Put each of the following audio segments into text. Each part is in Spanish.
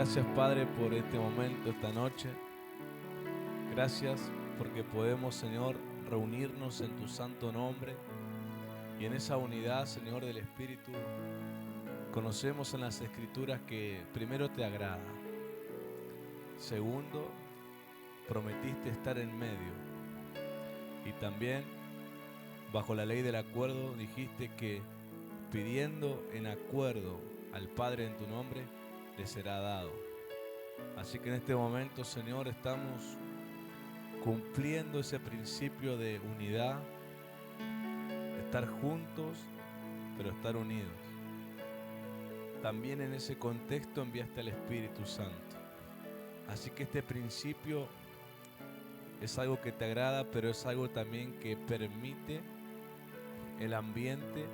Gracias, Padre, por este momento, esta noche. Gracias porque podemos, Señor, reunirnos en tu santo nombre. Y en esa unidad, Señor, del Espíritu, conocemos en las Escrituras que primero te agrada. Segundo, prometiste estar en medio. Y también, bajo la ley del acuerdo, dijiste que pidiendo en acuerdo al Padre en tu nombre, le será dado. Así que en este momento, Señor, estamos cumpliendo ese principio de unidad, de estar juntos, pero estar unidos. También en ese contexto enviaste al Espíritu Santo. Así que este principio es algo que te agrada, pero es algo también que permite el ambiente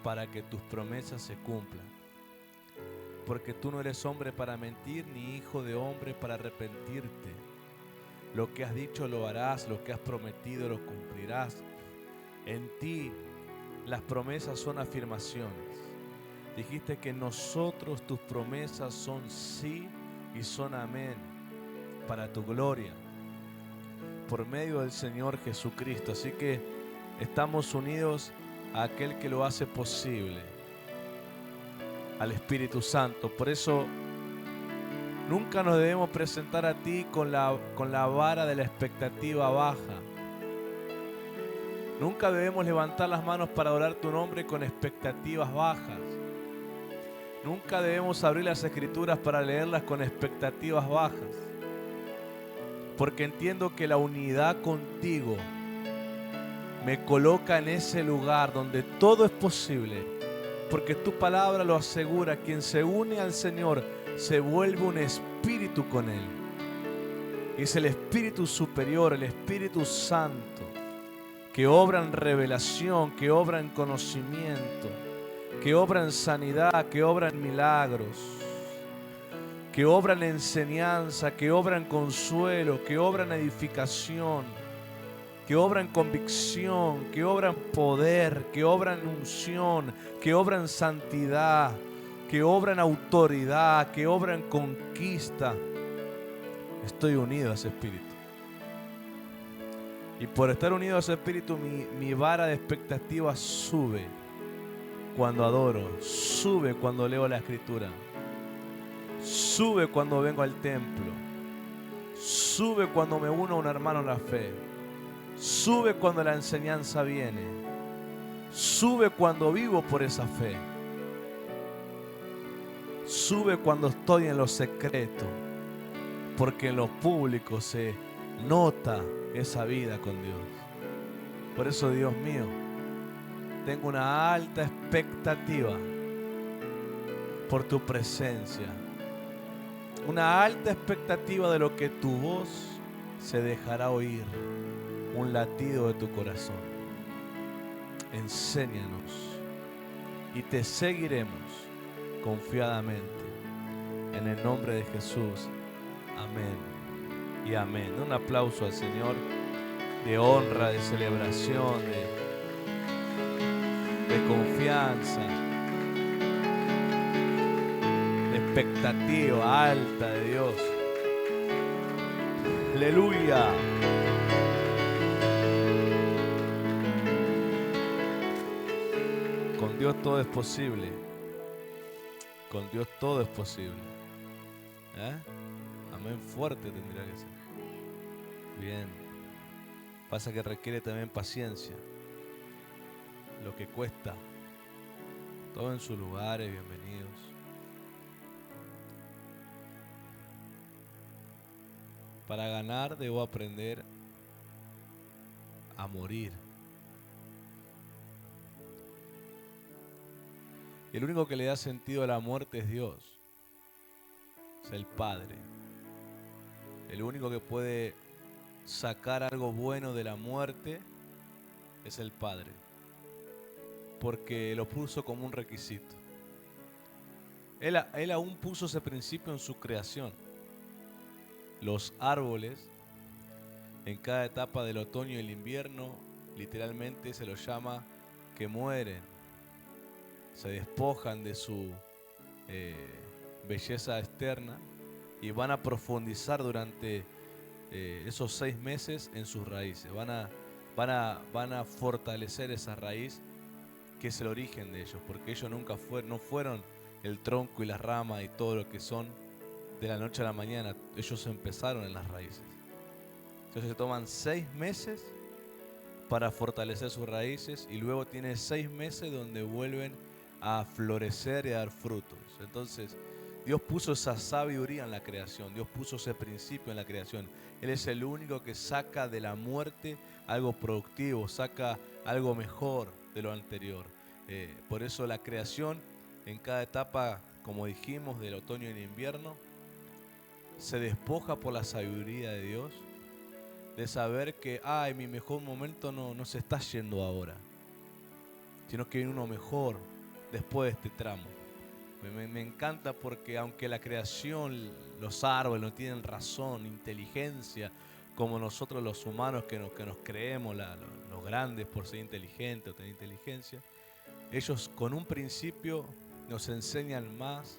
para que tus promesas se cumplan. Porque tú no eres hombre para mentir, ni hijo de hombre para arrepentirte. Lo que has dicho lo harás, lo que has prometido lo cumplirás. En ti las promesas son afirmaciones. Dijiste que nosotros tus promesas son sí y son amén para tu gloria, por medio del Señor Jesucristo. Así que estamos unidos a aquel que lo hace posible, al Espíritu Santo. Por eso nunca nos debemos presentar a ti con la vara de la expectativa baja. Nunca debemos levantar las manos para adorar tu nombre con expectativas bajas. Nunca debemos abrir las Escrituras para leerlas con expectativas bajas. Porque entiendo que la unidad contigo me coloca en ese lugar donde todo es posible. Porque tu palabra lo asegura: quien se une al Señor se vuelve un espíritu con Él. Y es el Espíritu superior, el Espíritu Santo, que obra en revelación, que obra en conocimiento, que obra en sanidad, que obra en milagros, que obra en enseñanza, que obra en consuelo, que obra en edificación, que obra en convicción, que obra en poder, que obra en unción, que obra en santidad, que obra en autoridad, que obra en conquista. Estoy unido a ese Espíritu. Y por estar unido a ese Espíritu, mi vara de expectativa sube cuando adoro, sube cuando leo la Escritura, sube cuando vengo al templo, sube cuando me uno a un hermano en la fe, sube cuando la enseñanza viene, sube cuando vivo por esa fe, sube cuando estoy en lo secreto, porque en lo público se nota esa vida con Dios. Por eso, Dios mío, tengo una alta expectativa por tu presencia, una alta expectativa de lo que tu voz se dejará oír, un latido de tu corazón. Enséñanos y te seguiremos confiadamente. En el nombre de Jesús, amén y amén. Un aplauso al Señor de honra, de celebración, de confianza, de expectativa alta de Dios. Aleluya. Con Dios todo es posible. Con Dios todo es posible. Amén fuerte tendría que ser. Bien. Pasa que requiere también paciencia. Lo que cuesta. Todo en sus lugares, bienvenidos. Para ganar debo aprender a morir. Y el único que le da sentido a la muerte es Dios. Es el Padre. El único que puede sacar algo bueno de la muerte es el Padre. Porque lo puso como un requisito. Él aún puso ese principio en su creación. Los árboles, en cada etapa del otoño y el invierno, literalmente se los llama que mueren. Se despojan de su belleza externa y van a profundizar durante esos 6 meses en sus raíces. Van a fortalecer esa raíz que es el origen de ellos, porque ellos no fueron el tronco y las ramas y todo lo que son de la noche a la mañana. Ellos empezaron en las raíces. Entonces se toman 6 meses para fortalecer sus raíces y luego tiene 6 meses donde vuelven a florecer y a dar frutos. Entonces Dios puso esa sabiduría en la creación, Dios puso ese principio en la creación. Él es el único que saca de la muerte algo productivo, saca algo mejor de lo anterior. Por eso la creación en cada etapa, como dijimos, del otoño y el invierno, se despoja por la sabiduría de Dios, de saber que mi mejor momento no se está yendo ahora, sino que viene uno mejor después de este tramo. Me encanta porque aunque la creación, los árboles no tienen razón, inteligencia, como nosotros los humanos que nos creemos los grandes por ser inteligentes o tener inteligencia, ellos con un principio nos enseñan más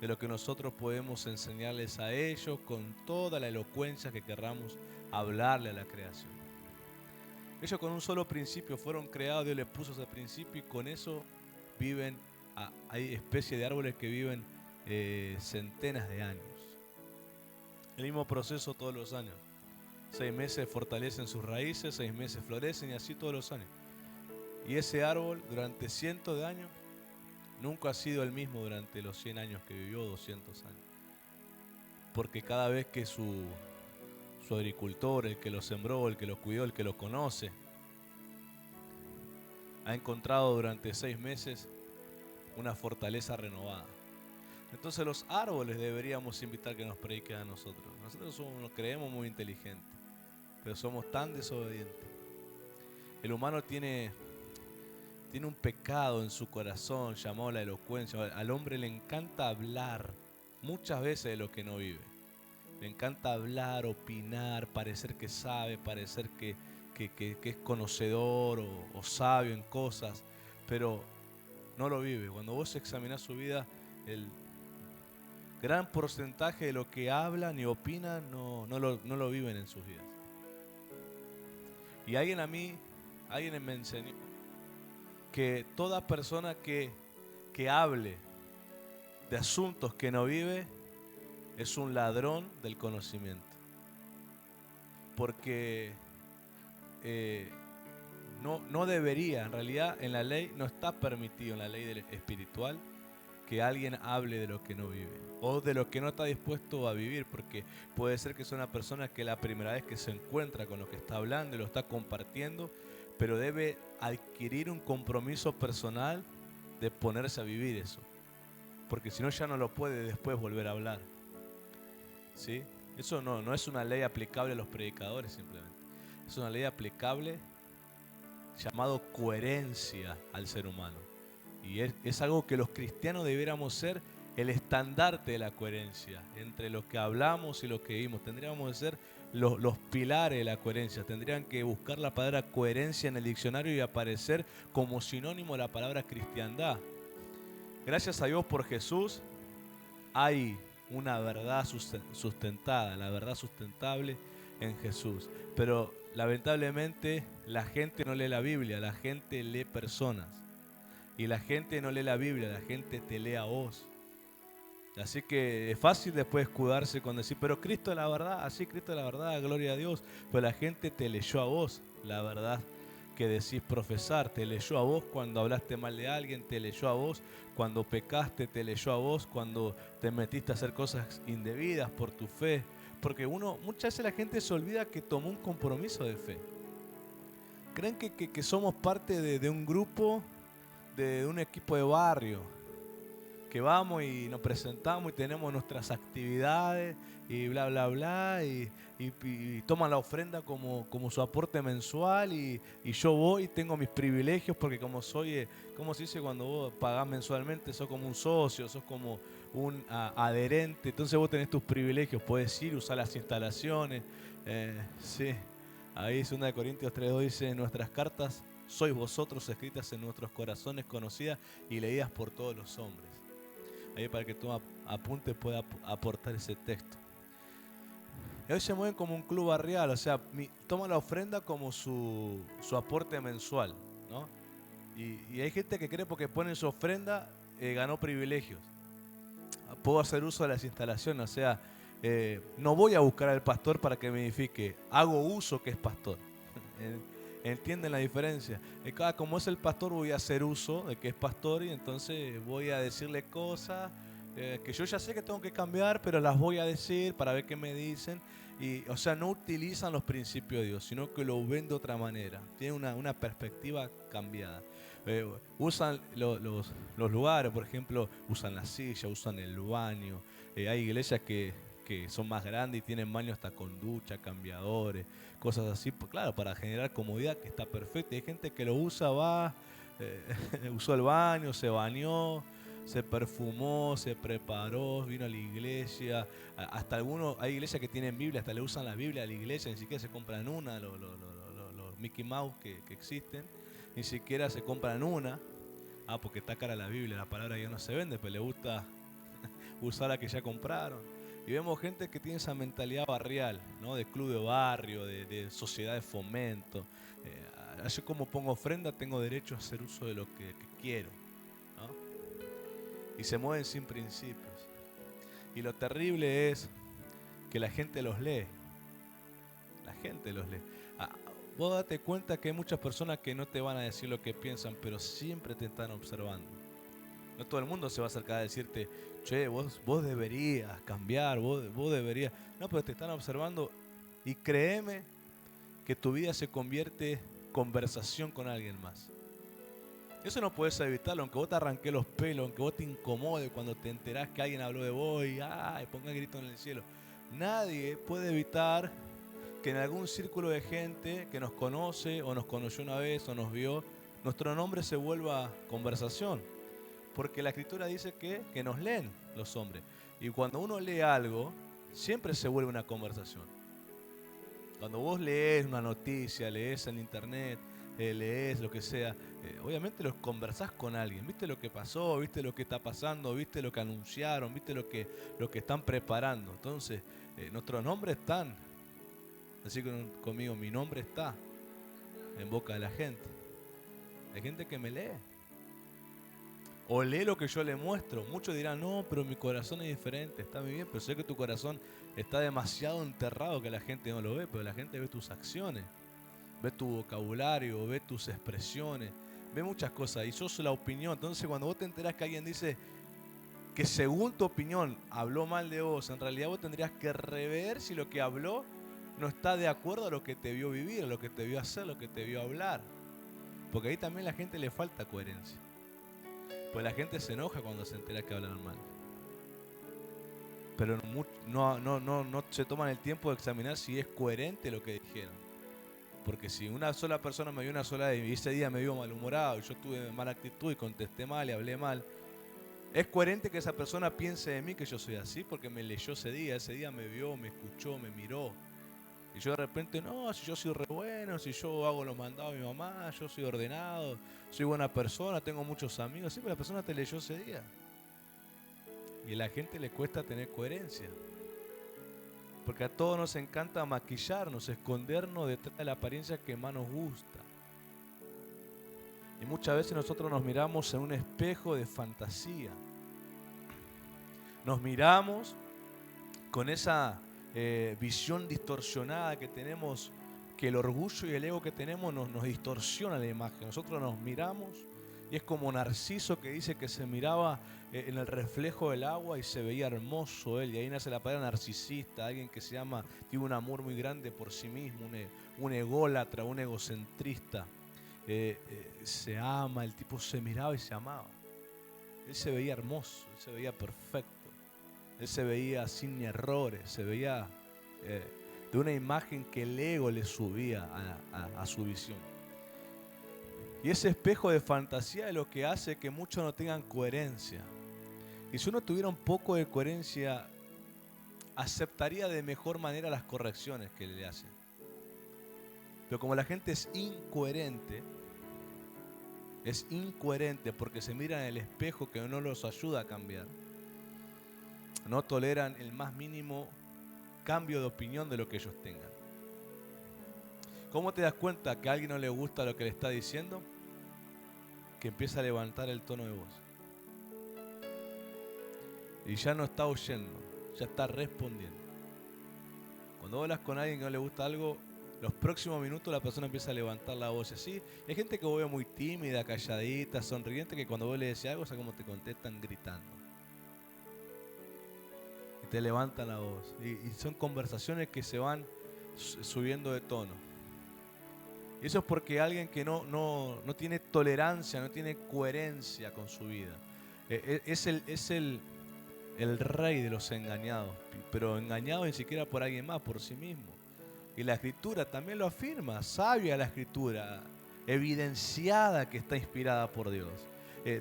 de lo que nosotros podemos enseñarles a ellos con toda la elocuencia que querramos hablarle a la creación. Ellos con un solo principio fueron creados, Dios les puso ese principio y con eso viven. Hay especies de árboles que viven centenas de años. El mismo proceso todos los años. 6 meses fortalecen sus raíces, 6 meses florecen y así todos los años. Y ese árbol durante cientos de años nunca ha sido el mismo durante los 100 años que vivió, 200 años. Porque cada vez que su agricultor, el que lo sembró, el que lo cuidó, el que lo conoce, ha encontrado durante 6 meses una fortaleza renovada. Entonces los árboles deberíamos invitar que nos prediquen a nosotros. Nosotros nos creemos muy inteligentes, pero somos tan desobedientes. El humano tiene un pecado en su corazón llamado la elocuencia. Al hombre le encanta hablar muchas veces de lo que no vive. Le encanta hablar, opinar, parecer que sabe, parecer que es conocedor o sabio en cosas, pero no lo vive. Cuando vos examinás su vida, el gran porcentaje de lo que hablan y opinan no lo viven en sus vidas. Y alguien me enseñó que toda persona que hable de asuntos que no vive es un ladrón del conocimiento. Porque no debería, en realidad en la ley no está permitido, en la ley espiritual, que alguien hable de lo que no vive o de lo que no está dispuesto a vivir, porque puede ser que sea una persona que la primera vez que se encuentra con lo que está hablando y lo está compartiendo, pero debe adquirir un compromiso personal de ponerse a vivir eso, porque si no ya no lo puede después volver a hablar. ¿Sí? Eso no es una ley aplicable a los predicadores simplemente, es una ley aplicable llamado coherencia al ser humano. Y es algo que los cristianos debiéramos ser el estandarte de la coherencia entre lo que hablamos y lo que vivimos. Tendríamos que ser los pilares de la coherencia. Tendrían que buscar la palabra coherencia en el diccionario y aparecer como sinónimo de la palabra cristiandad. Gracias a Dios por Jesús hay una verdad sustentada, la verdad sustentable en Jesús. Pero lamentablemente la gente no lee la Biblia, la gente lee personas. Y la gente no lee la Biblia, la gente te lee a vos. Así que es fácil después escudarse con decir, pero Cristo es la verdad, así Cristo es la verdad, gloria a Dios. Pero la gente te leyó a vos la verdad que decís profesar, te leyó a vos cuando hablaste mal de alguien, te leyó a vos cuando pecaste, te leyó a vos cuando te metiste a hacer cosas indebidas por tu fe. Porque muchas veces la gente se olvida que tomó un compromiso de fe. Creen que somos parte de un grupo, de un equipo de barrio, que vamos y nos presentamos y tenemos nuestras actividades y bla bla bla y toman la ofrenda como su aporte mensual y yo voy y tengo mis privilegios porque como soy, ¿cómo se dice cuando vos pagás mensualmente? Sos como un socio, sos como un adherente, entonces vos tenés tus privilegios, podés ir, usar las instalaciones, sí. Ahí 2 Corintios 3:2 dice, nuestras cartas sois vosotros escritas en nuestros corazones, conocidas y leídas por todos los hombres. ahí para que tú apunte pueda aportar ese texto. Ellos se mueven como un club barrial, o sea, toman la ofrenda como su aporte mensual, ¿no? Y hay gente que cree porque ponen su ofrenda, ganó privilegios. Puedo hacer uso de las instalaciones, o sea, no voy a buscar al pastor para que me edifique, hago uso que es pastor. ¿Entienden la diferencia? Como es el pastor, voy a hacer uso de que es pastor y entonces voy a decirle cosas que yo ya sé que tengo que cambiar, pero las voy a decir para ver qué me dicen. Y, o sea, no utilizan los principios de Dios, sino que lo ven de otra manera. Tienen una perspectiva cambiada. Usan los lugares, por ejemplo, usan la silla, usan el baño. Hay iglesias que son más grandes y tienen baños hasta con ducha, cambiadores, cosas así, pues, claro, para generar comodidad, que está perfecto. Hay gente que lo usa, usó el baño, se bañó, se perfumó, se preparó, vino a la iglesia. Hasta algunos, hay iglesias que tienen Biblia, hasta le usan la Biblia a la iglesia, ni siquiera se compran una, los Mickey Mouse que existen, ni siquiera se compran una. Porque está cara la Biblia, la palabra ya no se vende, pero le gusta usar la que ya compraron. Y vemos gente que tiene esa mentalidad barrial, ¿no? De club de barrio, de sociedad de fomento. Así como pongo ofrenda, tengo derecho a hacer uso de lo que quiero, ¿no? Y se mueven sin principios. Y lo terrible es que la gente los lee. La gente los lee. Vos date cuenta que hay muchas personas que no te van a decir lo que piensan, pero siempre te están observando. No todo el mundo se va a acercar a decirte, che, vos deberías cambiar, vos deberías. No, pero te están observando y créeme que tu vida se convierte en conversación con alguien más. Eso no puedes evitarlo, aunque vos te arranques los pelos, aunque vos te incomodes cuando te enterás que alguien habló de vos y ponga grito en el cielo. Nadie puede evitar que en algún círculo de gente que nos conoce o nos conoció una vez o nos vio, nuestro nombre se vuelva conversación. Porque la escritura dice que nos leen los hombres. Y cuando uno lee algo, siempre se vuelve una conversación. Cuando vos lees una noticia, lees en internet, lees lo que sea, obviamente los conversás con alguien. ¿Viste lo que pasó? ¿Viste lo que está pasando? ¿Viste lo que anunciaron? ¿Viste lo que están preparando? Entonces, nuestros nombres están. Así que conmigo, mi nombre está en boca de la gente. Hay gente que me lee. O lee lo que yo le muestro. Muchos dirán, no, pero mi corazón es diferente, está muy bien, pero sé que tu corazón está demasiado enterrado que la gente no lo ve, pero la gente ve tus acciones, ve tu vocabulario, ve tus expresiones, ve muchas cosas y sos la opinión. Entonces cuando vos te enterás que alguien dice que según tu opinión habló mal de vos, en realidad vos tendrías que rever si lo que habló no está de acuerdo a lo que te vio vivir, a lo que te vio hacer, lo que te vio hablar. Porque ahí también a la gente le falta coherencia. Pues la gente se enoja cuando se entera que hablan mal. Pero no se toman el tiempo de examinar si es coherente lo que dijeron. Porque si una sola persona me vio una sola vez y ese día me vio malhumorado y yo tuve mala actitud y contesté mal y hablé mal, ¿es coherente que esa persona piense de mí que yo soy así? Porque me leyó ese día me vio, me escuchó, me miró. Y yo de repente, no, si yo soy re bueno, si yo hago los mandados de mi mamá, yo soy ordenado, soy buena persona, tengo muchos amigos. Sí, pero la persona te leyó ese día. Y a la gente le cuesta tener coherencia. Porque a todos nos encanta maquillarnos, escondernos detrás de la apariencia que más nos gusta. Y muchas veces nosotros nos miramos en un espejo de fantasía. Nos miramos con esa visión distorsionada que tenemos, que el orgullo y el ego que tenemos nos distorsiona la imagen. Nosotros nos miramos y es como Narciso que dice que se miraba en el reflejo del agua y se veía hermoso él. Y ahí nace la palabra narcisista, alguien que tiene un amor muy grande por sí mismo, un ególatra, un egocentrista. Se ama, el tipo se miraba y se amaba. Él se veía hermoso, él se veía perfecto. Él se veía sin errores, se veía de una imagen que el ego le subía a su visión. Y ese espejo de fantasía es lo que hace que muchos no tengan coherencia. Y si uno tuviera un poco de coherencia, aceptaría de mejor manera las correcciones que le hacen. Pero como la gente es incoherente porque se mira en el espejo que no los ayuda a cambiar. no toleran el más mínimo cambio de opinión de lo que ellos tengan. ¿Cómo te das cuenta que a alguien no le gusta lo que le está diciendo? Que empieza a levantar el tono de voz. Y ya no está oyendo, ya está respondiendo. Cuando hablas con alguien que no le gusta algo, los próximos minutos la persona empieza a levantar la voz. Así, hay gente que vos ve muy tímida, calladita, sonriente, que cuando vos le decís algo, o sea, como te contestan gritando. Y te levantan la voz. Y son conversaciones que se van subiendo de tono. Y eso es porque alguien que no tiene tolerancia, no tiene coherencia con su vida. Es el rey de los engañados, pero engañado ni siquiera por alguien más, por sí mismo. Y la Escritura también lo afirma, sabia la Escritura, evidenciada que está inspirada por Dios.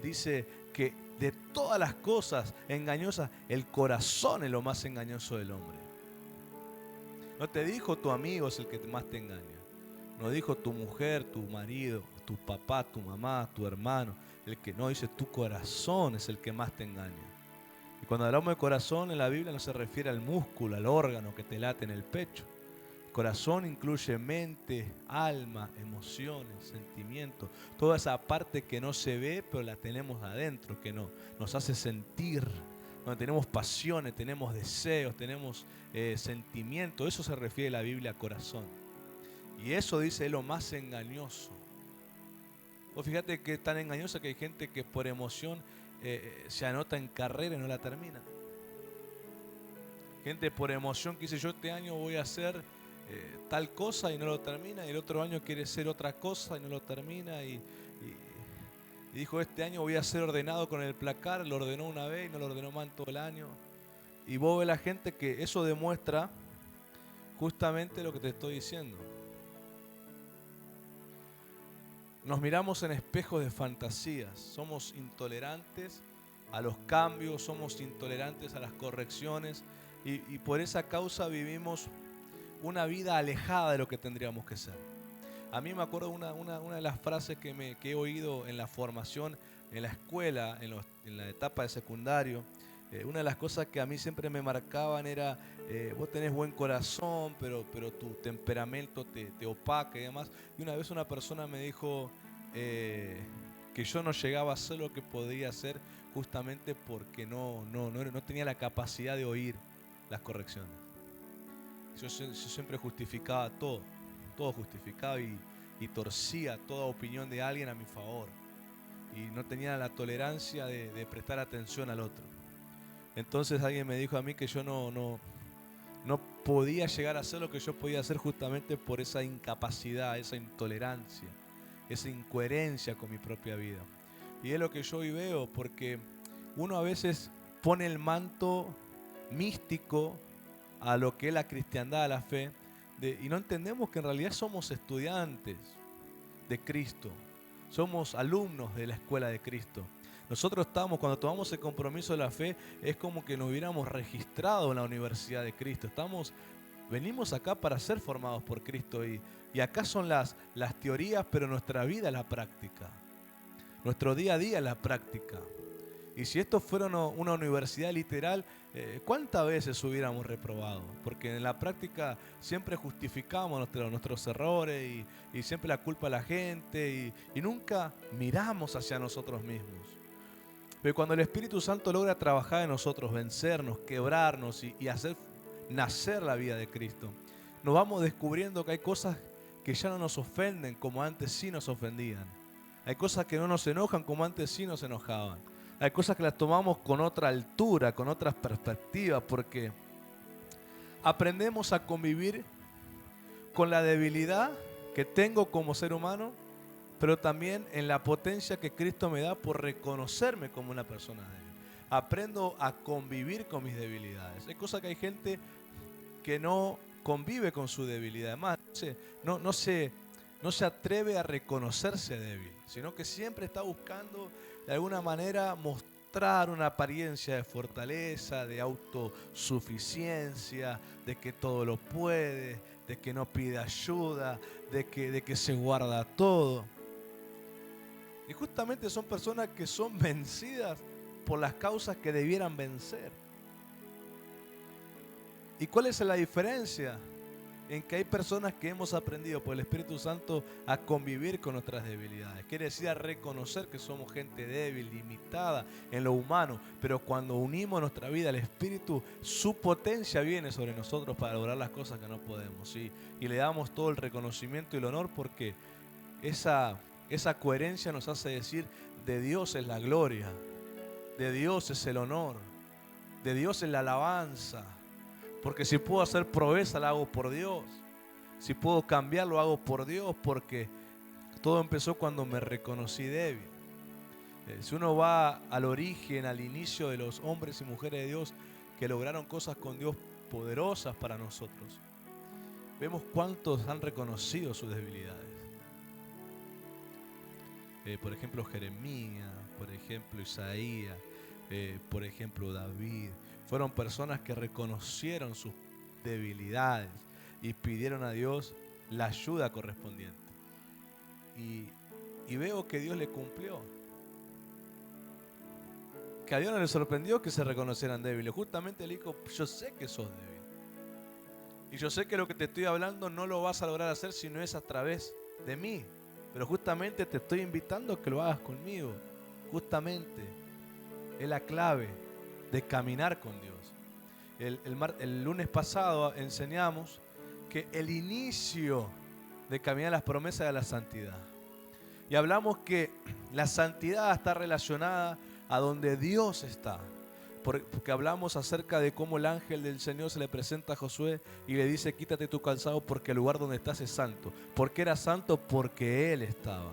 Dice que de todas las cosas engañosas, el corazón es lo más engañoso del hombre. No te dijo tu amigo es el que más te engaña. No dijo tu mujer, tu marido, tu papá, tu mamá, tu hermano. El que no, dice tu corazón es el que más te engaña. Y cuando hablamos de corazón en la Biblia no se refiere al músculo, al órgano que te late en el pecho. Corazón incluye mente, alma, emociones, sentimientos, toda esa parte que no se ve pero la tenemos adentro, que nos hace sentir, donde tenemos pasiones, tenemos deseos, tenemos sentimientos. Eso se refiere la Biblia a corazón. Y eso dice es lo más engañoso. Vos fíjate que es tan engañoso que hay gente que por emoción se anota en carrera y no la termina. Gente por emoción que dice yo este año voy a hacer tal cosa y no lo termina, y el otro año quiere ser otra cosa y no lo termina, y dijo este año voy a ser ordenado con el placar, lo ordenó una vez y no lo ordenó más en todo el año. Y vos ves la gente que eso demuestra justamente lo que te estoy diciendo. Nos miramos en espejos de fantasías, somos intolerantes a los cambios, somos intolerantes a las correcciones, y por esa causa vivimos una vida alejada de lo que tendríamos que ser. A mí me acuerdo una de las frases que he oído en la formación, en la escuela, en la etapa de secundario. Una de las cosas que a mí siempre me marcaban era, vos tenés buen corazón, pero tu temperamento te opaca y demás. Y una vez una persona me dijo que yo no llegaba a hacer lo que podía hacer justamente porque no tenía la capacidad de oír las correcciones. Yo siempre justificaba todo justificaba y torcía toda opinión de alguien a mi favor. Y no tenía la tolerancia de prestar atención al otro. Entonces alguien me dijo a mí que yo no podía llegar a hacer lo que yo podía hacer justamente por esa incapacidad, esa intolerancia, esa incoherencia con mi propia vida. Y es lo que yo hoy veo, porque uno a veces pone el manto místico a lo que es la cristiandad, a la fe, y no entendemos que en realidad somos estudiantes de Cristo, somos alumnos de la escuela de Cristo. Nosotros cuando tomamos el compromiso de la fe, es como que nos hubiéramos registrado en la Universidad de Cristo. Venimos acá para ser formados por Cristo, y acá son las teorías, pero nuestra vida es la práctica. Nuestro día a día es la práctica. Y si esto fuera una universidad literal, ¿cuántas veces hubiéramos reprobado? Porque en la práctica siempre justificamos nuestros errores y siempre la culpa a la gente y nunca miramos hacia nosotros mismos. Pero cuando el Espíritu Santo logra trabajar en nosotros, vencernos, quebrarnos y hacer nacer la vida de Cristo, nos vamos descubriendo que hay cosas que ya no nos ofenden como antes sí nos ofendían. Hay cosas que no nos enojan como antes sí nos enojaban. Hay cosas que las tomamos con otra altura, con otras perspectivas, porque aprendemos a convivir con la debilidad que tengo como ser humano, pero también en la potencia que Cristo me da por reconocerme como una persona débil. Aprendo a convivir con mis debilidades. Hay cosas que hay gente que no convive con su debilidad. Además, no se atreve a reconocerse débil, sino que siempre está buscando de alguna manera mostrar una apariencia de fortaleza, de autosuficiencia, de que todo lo puede, de que no pide ayuda, de que se guarda todo. Y justamente son personas que son vencidas por las causas que debieran vencer. ¿Y cuál es la diferencia? En que hay personas que hemos aprendido por el Espíritu Santo a convivir con nuestras debilidades. Quiere decir a reconocer que somos gente débil, limitada en lo humano, pero cuando unimos nuestra vida al Espíritu, su potencia viene sobre nosotros para lograr las cosas que no podemos. Y le damos todo el reconocimiento y el honor porque esa coherencia nos hace decir: de Dios es la gloria, de Dios es el honor, de Dios es la alabanza. Porque si puedo hacer proeza, la hago por Dios. Si puedo cambiar, lo hago por Dios, porque todo empezó cuando me reconocí débil. Si uno va al origen, al inicio de los hombres y mujeres de Dios que lograron cosas con Dios poderosas para nosotros, vemos cuántos han reconocido sus debilidades. Por ejemplo, Jeremías, por ejemplo, Isaías, por ejemplo, David. Fueron personas que reconocieron sus debilidades y pidieron a Dios la ayuda correspondiente. Y veo que Dios le cumplió. Que a Dios no le sorprendió que se reconocieran débiles. Justamente le dijo: yo sé que sos débil. Y yo sé que lo que te estoy hablando no lo vas a lograr hacer si no es a través de mí. Pero justamente te estoy invitando a que lo hagas conmigo. Justamente es la clave de caminar con Dios. El lunes pasado enseñamos que el inicio de caminar las promesas es la santidad. Y hablamos que la santidad está relacionada a donde Dios está. Porque hablamos acerca de cómo el ángel del Señor se le presenta a Josué y le dice: quítate tu calzado porque el lugar donde estás es santo. ¿Por qué era santo? Porque Él estaba.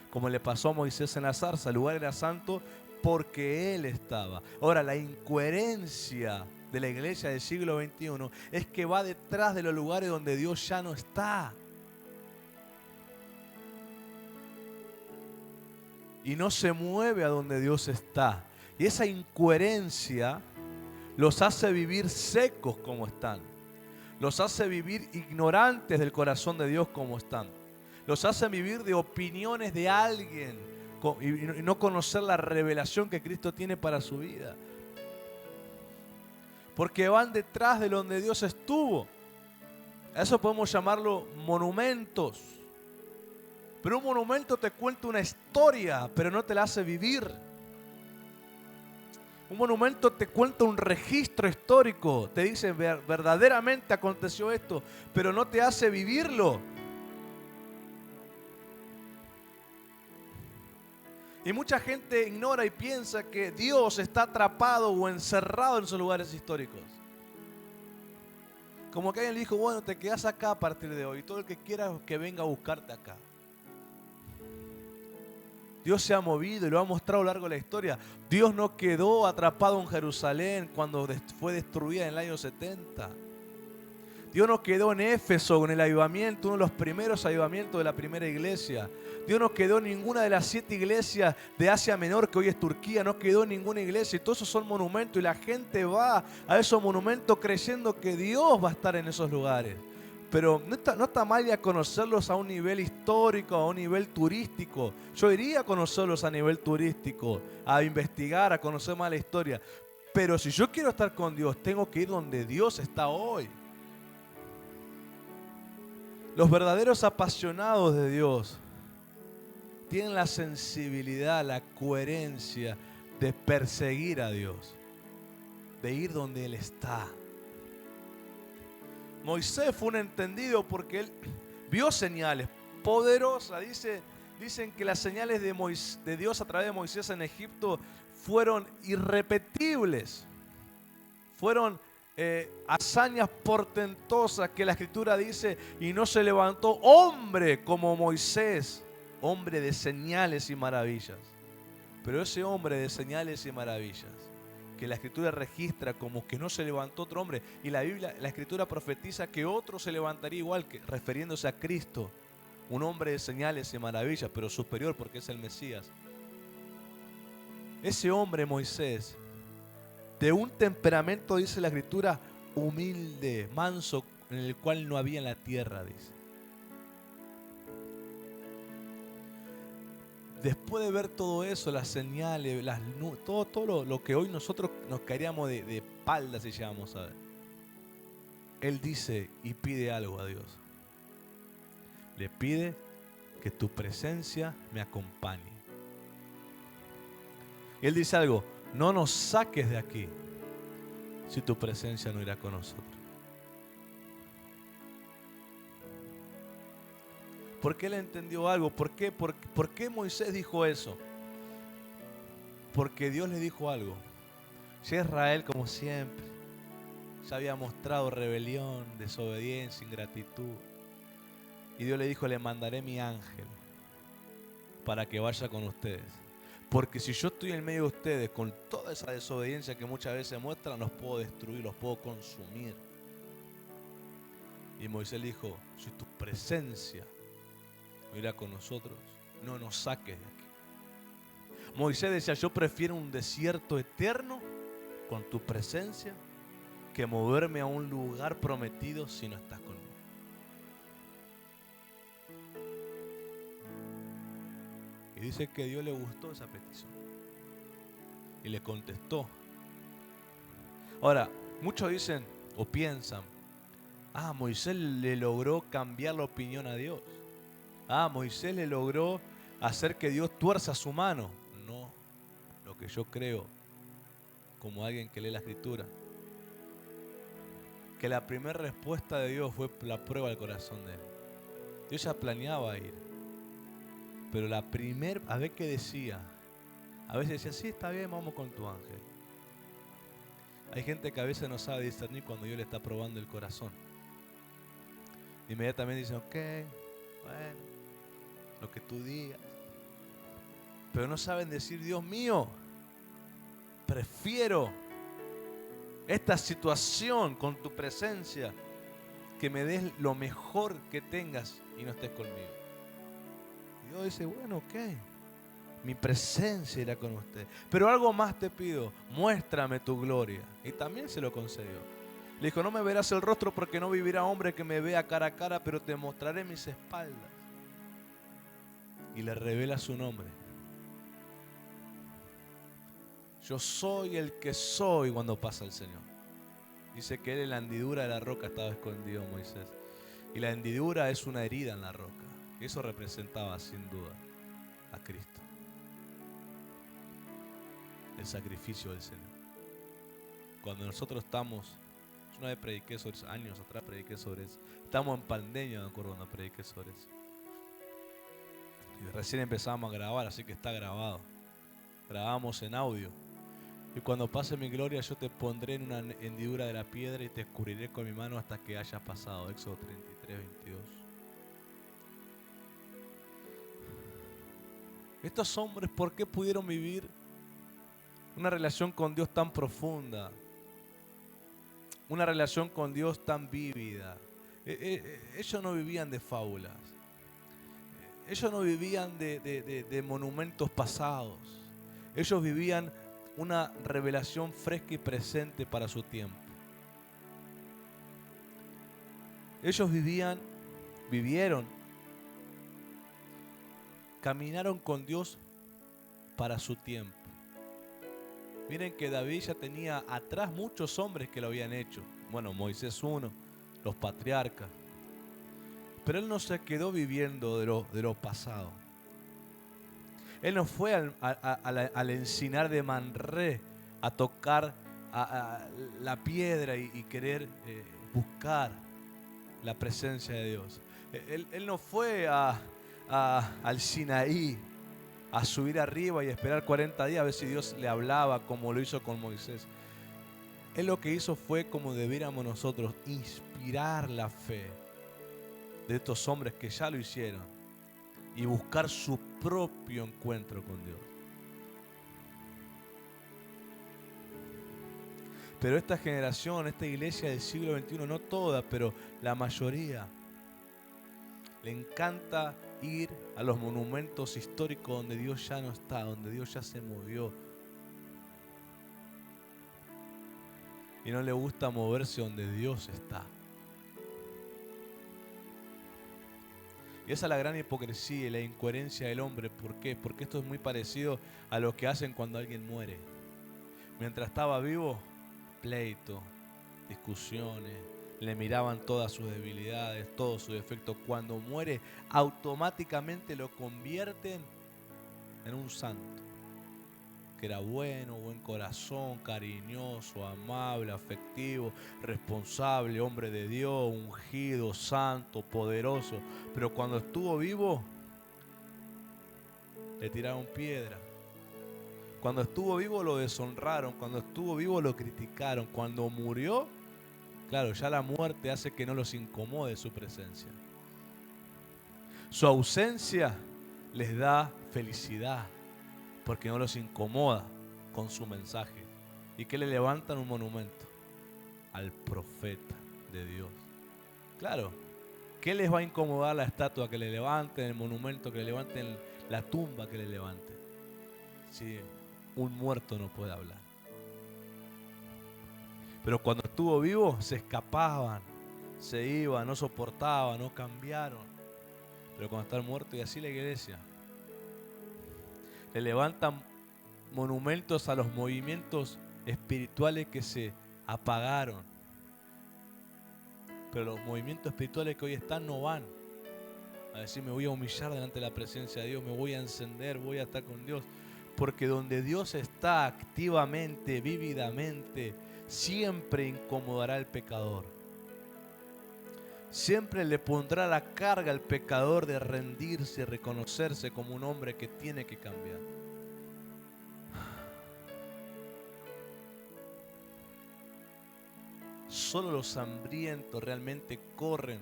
Como le pasó a Moisés en la zarza, el lugar era santo porque Él estaba. Ahora, la incoherencia de la iglesia del siglo XXI es que va detrás de los lugares donde Dios ya no está. Y no se mueve a donde Dios está. Y esa incoherencia los hace vivir secos como están. Los hace vivir ignorantes del corazón de Dios como están. Los hace vivir de opiniones de alguien y no conocer la revelación que Cristo tiene para su vida. Porque van detrás de donde Dios estuvo. A eso podemos llamarlo monumentos. Pero un monumento te cuenta una historia, pero no te la hace vivir. Un monumento te cuenta un registro histórico, te dice verdaderamente aconteció esto, pero no te hace vivirlo. Y mucha gente ignora y piensa que Dios está atrapado o encerrado en esos lugares históricos. Como que alguien le dijo: bueno, te quedas acá a partir de hoy, todo el que quiera que venga a buscarte acá. Dios se ha movido y lo ha mostrado a lo largo de la historia. Dios no quedó atrapado en Jerusalén cuando fue destruida en el año 70. Dios no quedó en Éfeso con el avivamiento, uno de los primeros avivamientos de la primera iglesia. Dios no quedó en ninguna de las 7 iglesias de Asia Menor, que hoy es Turquía. No quedó en ninguna iglesia. Y todos esos son monumentos. Y la gente va a esos monumentos creyendo que Dios va a estar en esos lugares. Pero no está mal ir a conocerlos a un nivel histórico, a un nivel turístico. Yo iría a conocerlos a nivel turístico, a investigar, a conocer más la historia. Pero si yo quiero estar con Dios, tengo que ir donde Dios está hoy. Los verdaderos apasionados de Dios tienen la sensibilidad, la coherencia de perseguir a Dios, de ir donde Él está. Moisés fue un entendido porque él vio señales poderosas. Dicen que las señales de Dios a través de Moisés en Egipto fueron irrepetibles. Fueron hazañas portentosas que la Escritura dice: y no se levantó hombre como Moisés, hombre de señales y maravillas. Pero ese hombre de señales y maravillas que la Escritura registra como que no se levantó otro hombre, y la Escritura profetiza que otro se levantaría igual, que refiriéndose a Cristo, un hombre de señales y maravillas, pero superior porque es el Mesías. Ese hombre Moisés, de un temperamento, dice la Escritura, humilde, manso, en el cual no había en la tierra, dice. Después de ver todo eso, las señales, todo lo que hoy nosotros nos caeríamos de espaldas si llegamos a ver. él dice y pide algo a Dios. Le pide que tu presencia me acompañe. Y él dice algo: no nos saques de aquí si tu presencia no irá con nosotros. ¿Por qué él entendió algo? ¿Por qué Moisés dijo eso? Porque Dios le dijo algo. Ya Israel, como siempre, ya había mostrado rebelión, desobediencia, ingratitud. Y Dios le dijo: le mandaré mi ángel para que vaya con ustedes. Porque si yo estoy en medio de ustedes con toda esa desobediencia que muchas veces muestran, los puedo destruir, los puedo consumir. Y Moisés le dijo: si tu presencia no irá con nosotros, no nos saques de aquí. Moisés decía: yo prefiero un desierto eterno con tu presencia que moverme a un lugar prometido si no estás conmigo. Y dice que a Dios le gustó esa petición y le contestó. Ahora, muchos dicen o piensan: Moisés le logró cambiar la opinión a Dios. Moisés le logró hacer que Dios tuerza su mano. No, lo que yo creo, como alguien que lee la Escritura, que la primera respuesta de Dios fue la prueba del corazón de él. Dios ya planeaba ir, pero la primera, a ver qué decía. A veces decía: sí, está bien, vamos con tu ángel. Hay gente que a veces no sabe discernir cuando Dios le está probando el corazón. Inmediatamente dicen: ok, bueno, lo que tú digas. Pero no saben decir: Dios mío, prefiero esta situación con tu presencia, que me des lo mejor que tengas y no estés conmigo. Y Dios dice: bueno, ok, mi presencia irá con usted. Pero algo más te pido: muéstrame tu gloria. Y también se lo concedió. Le dijo: no me verás el rostro porque no vivirá hombre que me vea cara a cara, pero te mostraré mis espaldas. Y le revela su nombre. Yo soy el que soy cuando pasa el Señor. Dice que él en la hendidura de la roca estaba escondido, Moisés. Y la hendidura es una herida en la roca. Y eso representaba sin duda a Cristo. El sacrificio del Señor. Cuando nosotros estamos, yo una vez prediqué sobre eso, años atrás prediqué sobre eso. Estamos en pandemia, me acuerdo cuando prediqué sobre eso. Y recién empezamos a grabar, así que está grabado. Grabamos en audio. Y cuando pase mi gloria, yo te pondré en una hendidura de la piedra y te escurriré con mi mano hasta que hayas pasado. Éxodo 33, 22. Estos hombres, ¿por qué pudieron vivir una relación con Dios tan profunda? Una relación con Dios tan vívida. Ellos no vivían de fábulas. Ellos no vivían de monumentos pasados. Ellos vivían una revelación fresca y presente para su tiempo. Ellos vivieron, caminaron con Dios para su tiempo. Miren que David ya tenía atrás muchos hombres que lo habían hecho. Bueno, Moisés uno, los patriarcas. Pero él no se quedó viviendo de lo pasado. Él no fue al encinar de Manré a tocar la piedra y querer buscar la presencia de Dios. Él no fue al Sinaí a subir arriba y esperar 40 días a ver si Dios le hablaba como lo hizo con Moisés. Él lo que hizo fue, como debiéramos nosotros, inspirar la fe de estos hombres que ya lo hicieron y buscar su propio encuentro con Dios. Pero esta generación, esta iglesia del siglo XXI, no toda, pero la mayoría, le encanta ir a los monumentos históricos donde Dios ya no está, donde Dios ya se movió. Y no le gusta moverse donde Dios está. Y esa es la gran hipocresía y la incoherencia del hombre. ¿Por qué? Porque esto es muy parecido a lo que hacen cuando alguien muere. Mientras estaba vivo, pleito, discusiones, Le miraban todas sus debilidades, todos sus defectos. Cuando muere, automáticamente lo convierten en un santo. Que era bueno, buen corazón, cariñoso, amable, afectivo, responsable, hombre de Dios, ungido, santo, poderoso. Pero cuando estuvo vivo, le tiraron piedra. Cuando estuvo vivo lo deshonraron. Cuando estuvo vivo lo criticaron. Cuando murió, claro, ya la muerte hace que no los incomode su presencia. Su ausencia les da felicidad porque no los incomoda con su mensaje. ¿Y que le levantan un monumento? Al profeta de Dios. Claro, ¿qué les va a incomodar la estatua que le levanten, el monumento que le levanten, la tumba que le levanten? Si un muerto no puede hablar. Pero cuando estuvo vivo se escapaban, se iban, no soportaban, no cambiaron. Pero cuando está muerto, y así la iglesia, le levantan monumentos a los movimientos espirituales que se apagaron. Pero los movimientos espirituales que hoy están no van a decir me voy a humillar delante de la presencia de Dios, me voy a encender, voy a estar con Dios. Porque donde Dios está activamente, vívidamente, siempre incomodará al pecador. Siempre le pondrá la carga al pecador de rendirse y reconocerse como un hombre que tiene que cambiar. Solo los hambrientos realmente corren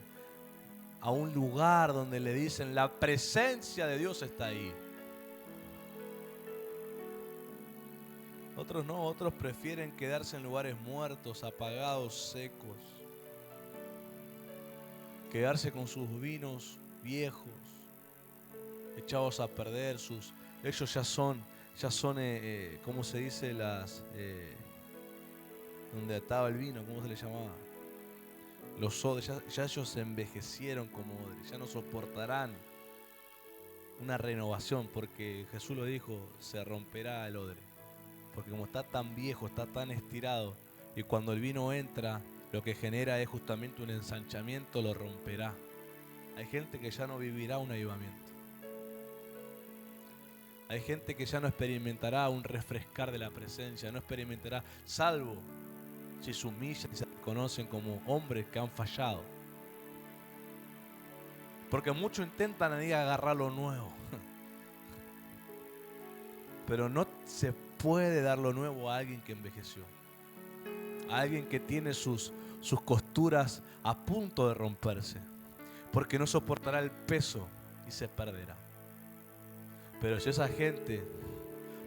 a un lugar donde le dicen la presencia de Dios está ahí. Otros no, otros prefieren quedarse en lugares muertos, apagados, secos. Quedarse con sus vinos viejos, echados a perder. Ellos ya son, ¿cómo se dice? Donde estaba el vino, ¿cómo se le llamaba? Los odres, ya ellos se envejecieron como odres, ya no soportarán una renovación, porque Jesús lo dijo, se romperá el odre. Porque como está tan viejo, está tan estirado, y cuando el vino entra, lo que genera es justamente un ensanchamiento, lo romperá. Hay gente que ya no vivirá un avivamiento. Hay gente que ya no experimentará un refrescar de la presencia, no experimentará, salvo si se humillan y se reconocen como hombres que han fallado. Porque muchos intentan ahí agarrar lo nuevo. Pero no se puede dar lo nuevo a alguien que envejeció. A alguien que tiene sus costuras a punto de romperse. Porque no soportará el peso y se perderá. Pero si esa gente,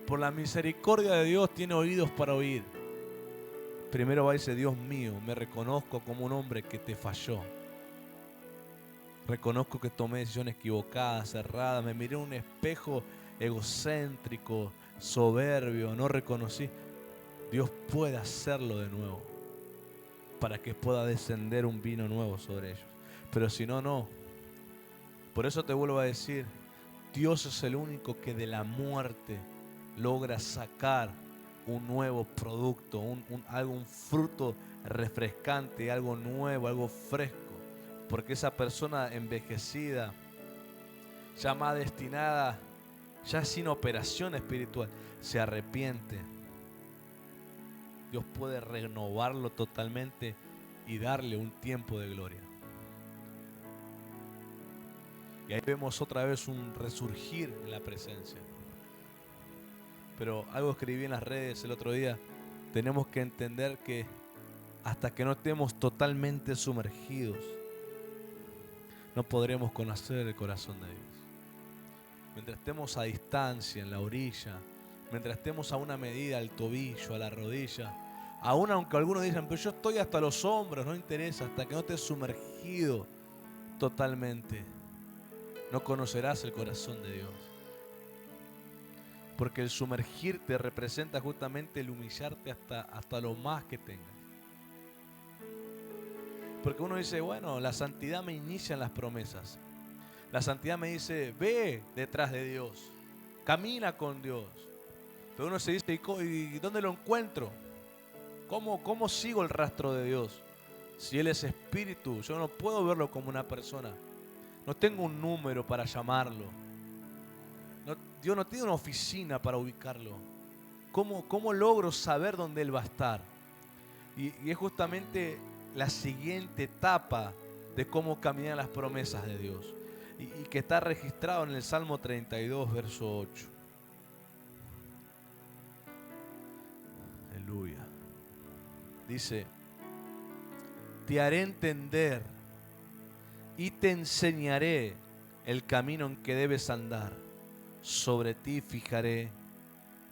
por la misericordia de Dios, tiene oídos para oír, primero va y dice, Dios mío, me reconozco como un hombre que te falló. Reconozco que tomé decisiones equivocadas, erradas, me miré en un espejo egocéntrico, soberbio, no reconocí. Dios puede hacerlo de nuevo para que pueda descender un vino nuevo sobre ellos. Pero si no, no. Por eso te vuelvo a decir, Dios es el único que de la muerte logra sacar un nuevo producto, un fruto refrescante, algo nuevo, algo fresco. Porque esa persona envejecida, ya más destinada, ya sin operación espiritual, se arrepiente. Dios puede renovarlo totalmente y darle un tiempo de gloria. Y ahí vemos otra vez un resurgir en la presencia. Pero algo escribí en las redes el otro día. Tenemos que entender que hasta que no estemos totalmente sumergidos, no podremos conocer el corazón de Dios. Mientras estemos a distancia, en la orilla, mientras estemos a una medida, al tobillo, a la rodilla, aún aunque algunos dicen, pero yo estoy hasta los hombros, no interesa, hasta que no estés sumergido totalmente, no conocerás el corazón de Dios. Porque el sumergirte representa justamente el humillarte hasta lo más que tengas. Porque uno dice, bueno, la santidad me inicia en las promesas. La santidad me dice, ve detrás de Dios, camina con Dios. Pero uno se dice, ¿y dónde lo encuentro? ¿Cómo sigo el rastro de Dios? Si Él es espíritu, yo no puedo verlo como una persona. No tengo un número para llamarlo. Dios no tiene una oficina para ubicarlo. ¿Cómo logro saber dónde Él va a estar? Y es justamente la siguiente etapa de cómo caminan las promesas de Dios. Y que está registrado en el Salmo 32, verso 8. Aleluya. Dice: te haré entender y te enseñaré el camino en que debes andar. Sobre ti fijaré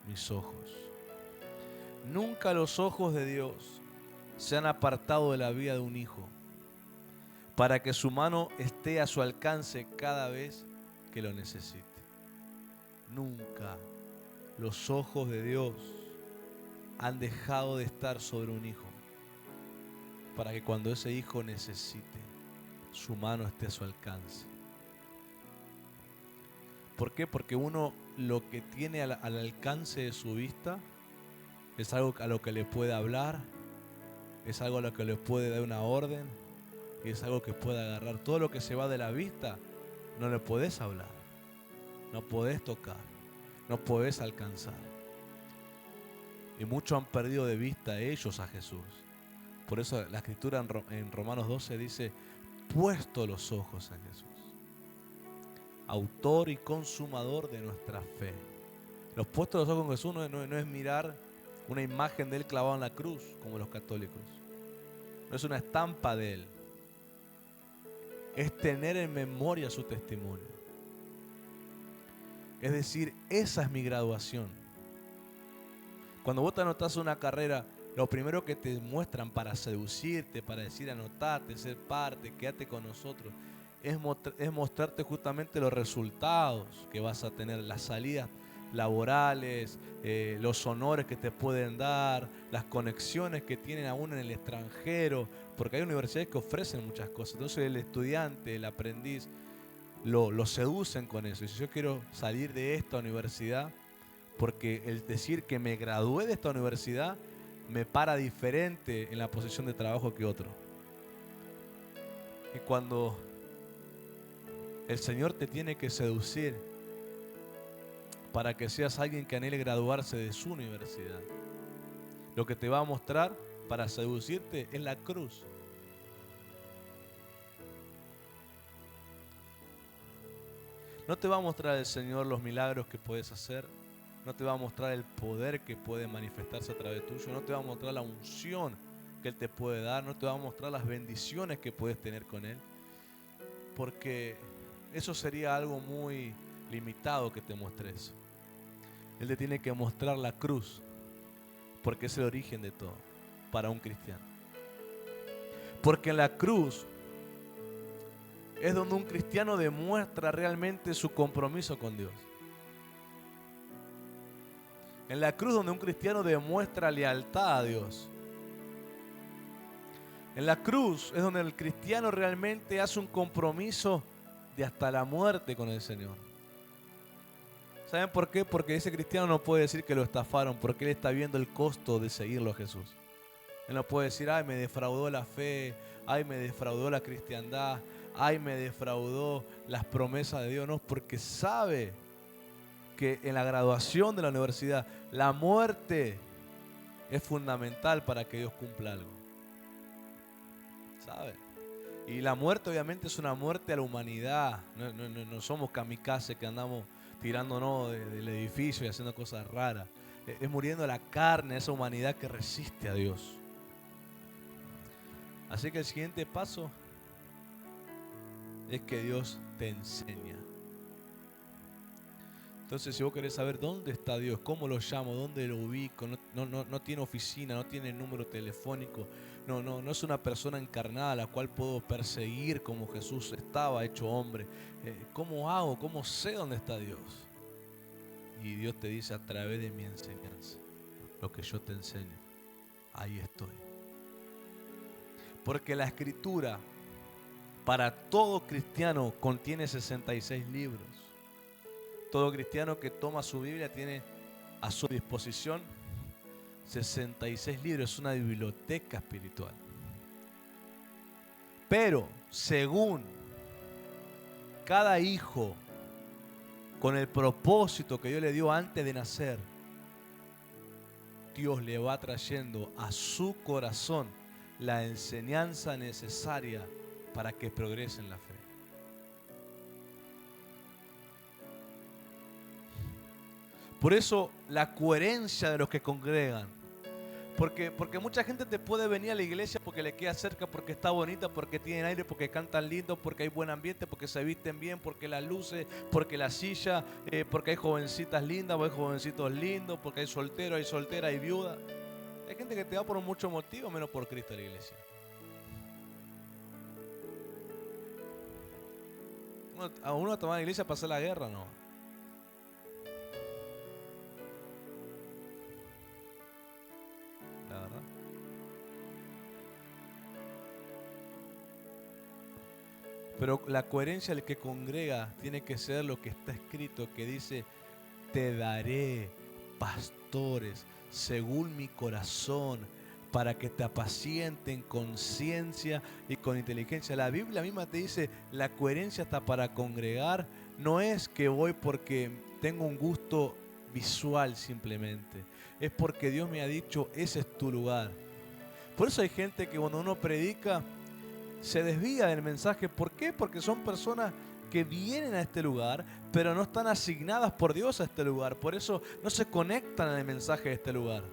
mis ojos. Nunca los ojos de Dios se han apartado de la vida de un hijo, para que su mano esté a su alcance cada vez que lo necesite. Nunca los ojos de Dios han dejado de estar sobre un hijo, para que cuando ese hijo necesite, su mano esté a su alcance. ¿Por qué? Porque uno lo que tiene al alcance de su vista es algo a lo que le puede hablar, es algo a lo que le puede dar una orden y es algo que puede agarrar. Todo lo que se va de la vista no le podés hablar, no podés tocar, no podés alcanzar. Y muchos han perdido de vista ellos a Jesús. Por eso la escritura en Romanos 12 dice: puesto los ojos en Jesús, autor y consumador de nuestra fe. Los puestos los ojos en Jesús no es mirar una imagen de Él clavado en la cruz, como los católicos. No es una estampa de Él. Es tener en memoria su testimonio. Es decir, esa es mi graduación. Cuando vos te anotás una carrera, lo primero que te muestran para seducirte, para decir anotate, ser parte, quédate con nosotros, es mostrarte justamente los resultados que vas a tener, las salidas laborales, los honores que te pueden dar, las conexiones que tienen aún en el extranjero, porque hay universidades que ofrecen muchas cosas. Entonces el estudiante, el aprendiz, lo seducen con eso. Y si yo quiero salir de esta universidad, porque el decir que me gradué de esta universidad me para diferente en la posición de trabajo que otro. Y cuando el Señor te tiene que seducir para que seas alguien que anhele graduarse de su universidad, lo que te va a mostrar para seducirte es la cruz. No te va a mostrar el Señor los milagros que puedes hacer, no te va a mostrar el poder que puede manifestarse a través tuyo, no te va a mostrar la unción que Él te puede dar, no te va a mostrar las bendiciones que puedes tener con Él, porque eso sería algo muy limitado que te muestre eso. Él te tiene que mostrar la cruz, porque es el origen de todo para un cristiano. Porque en la cruz es donde un cristiano demuestra realmente su compromiso con Dios. En la cruz donde un cristiano demuestra lealtad a Dios. En la cruz es donde el cristiano realmente hace un compromiso de hasta la muerte con el Señor. ¿Saben por qué? Porque ese cristiano no puede decir que lo estafaron, porque él está viendo el costo de seguirlo a Jesús. Él no puede decir: ay, me defraudó la fe, ay, me defraudó la cristiandad, ay, me defraudó las promesas de Dios. No, porque sabe que en la graduación de la universidad, la muerte es fundamental para que Dios cumpla algo. ¿Sabe? Y la muerte obviamente es una muerte a la humanidad. No somos kamikazes que andamos tirándonos del edificio y haciendo cosas raras. Es muriendo la carne, esa humanidad que resiste a Dios. Así que el siguiente paso es que Dios te enseña. Entonces, si vos querés saber dónde está Dios, cómo lo llamo, dónde lo ubico, no tiene oficina, no tiene número telefónico, no es una persona encarnada a la cual puedo perseguir como Jesús estaba hecho hombre. ¿Cómo hago? ¿Cómo sé dónde está Dios? Y Dios te dice: a través de mi enseñanza, lo que yo te enseño, ahí estoy. Porque la Escritura para todo cristiano contiene 66 libros. Todo cristiano que toma su Biblia tiene a su disposición 66 libros. Es una biblioteca espiritual. Pero según cada hijo, con el propósito que Dios le dio antes de nacer, Dios le va trayendo a su corazón la enseñanza necesaria para que progrese en la fe. Por eso la coherencia de los que congregan. Porque mucha gente te puede venir a la iglesia porque le queda cerca, porque está bonita, porque tienen aire, porque cantan lindo, porque hay buen ambiente, porque se visten bien, porque las luces, porque la silla, porque hay jovencitas lindas, hay jovencitos lindos, porque hay solteros, hay solteras, hay viudas. Hay gente que te va por muchos motivos, menos por Cristo a la iglesia. A uno te va a la iglesia para hacer la guerra, no. La verdad. Pero la coherencia del que congrega tiene que ser lo que está escrito, que dice: te daré pastores según mi corazón, para que te apacienten con ciencia y con inteligencia. La Biblia misma te dice, la coherencia hasta para congregar no es que voy porque tengo un gusto visual simplemente. Es porque Dios me ha dicho, ese es tu lugar. Por eso hay gente que cuando uno predica se desvía del mensaje. ¿Por qué? Porque son personas que vienen a este lugar, pero no están asignadas por Dios a este lugar. Por eso no se conectan al mensaje de este lugar.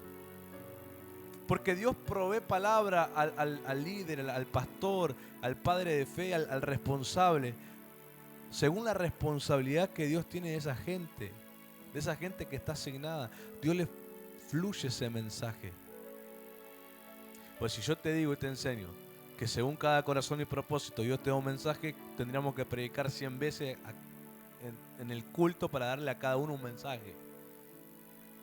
Porque Dios provee palabra al líder, al pastor, al padre de fe, al responsable, según la responsabilidad que Dios tiene de esa gente que está asignada. Dios le fluye ese mensaje. Pues si yo te digo y te enseño que según cada corazón y propósito Dios te da un mensaje, tendríamos que predicar 100 veces en el culto para darle a cada uno un mensaje.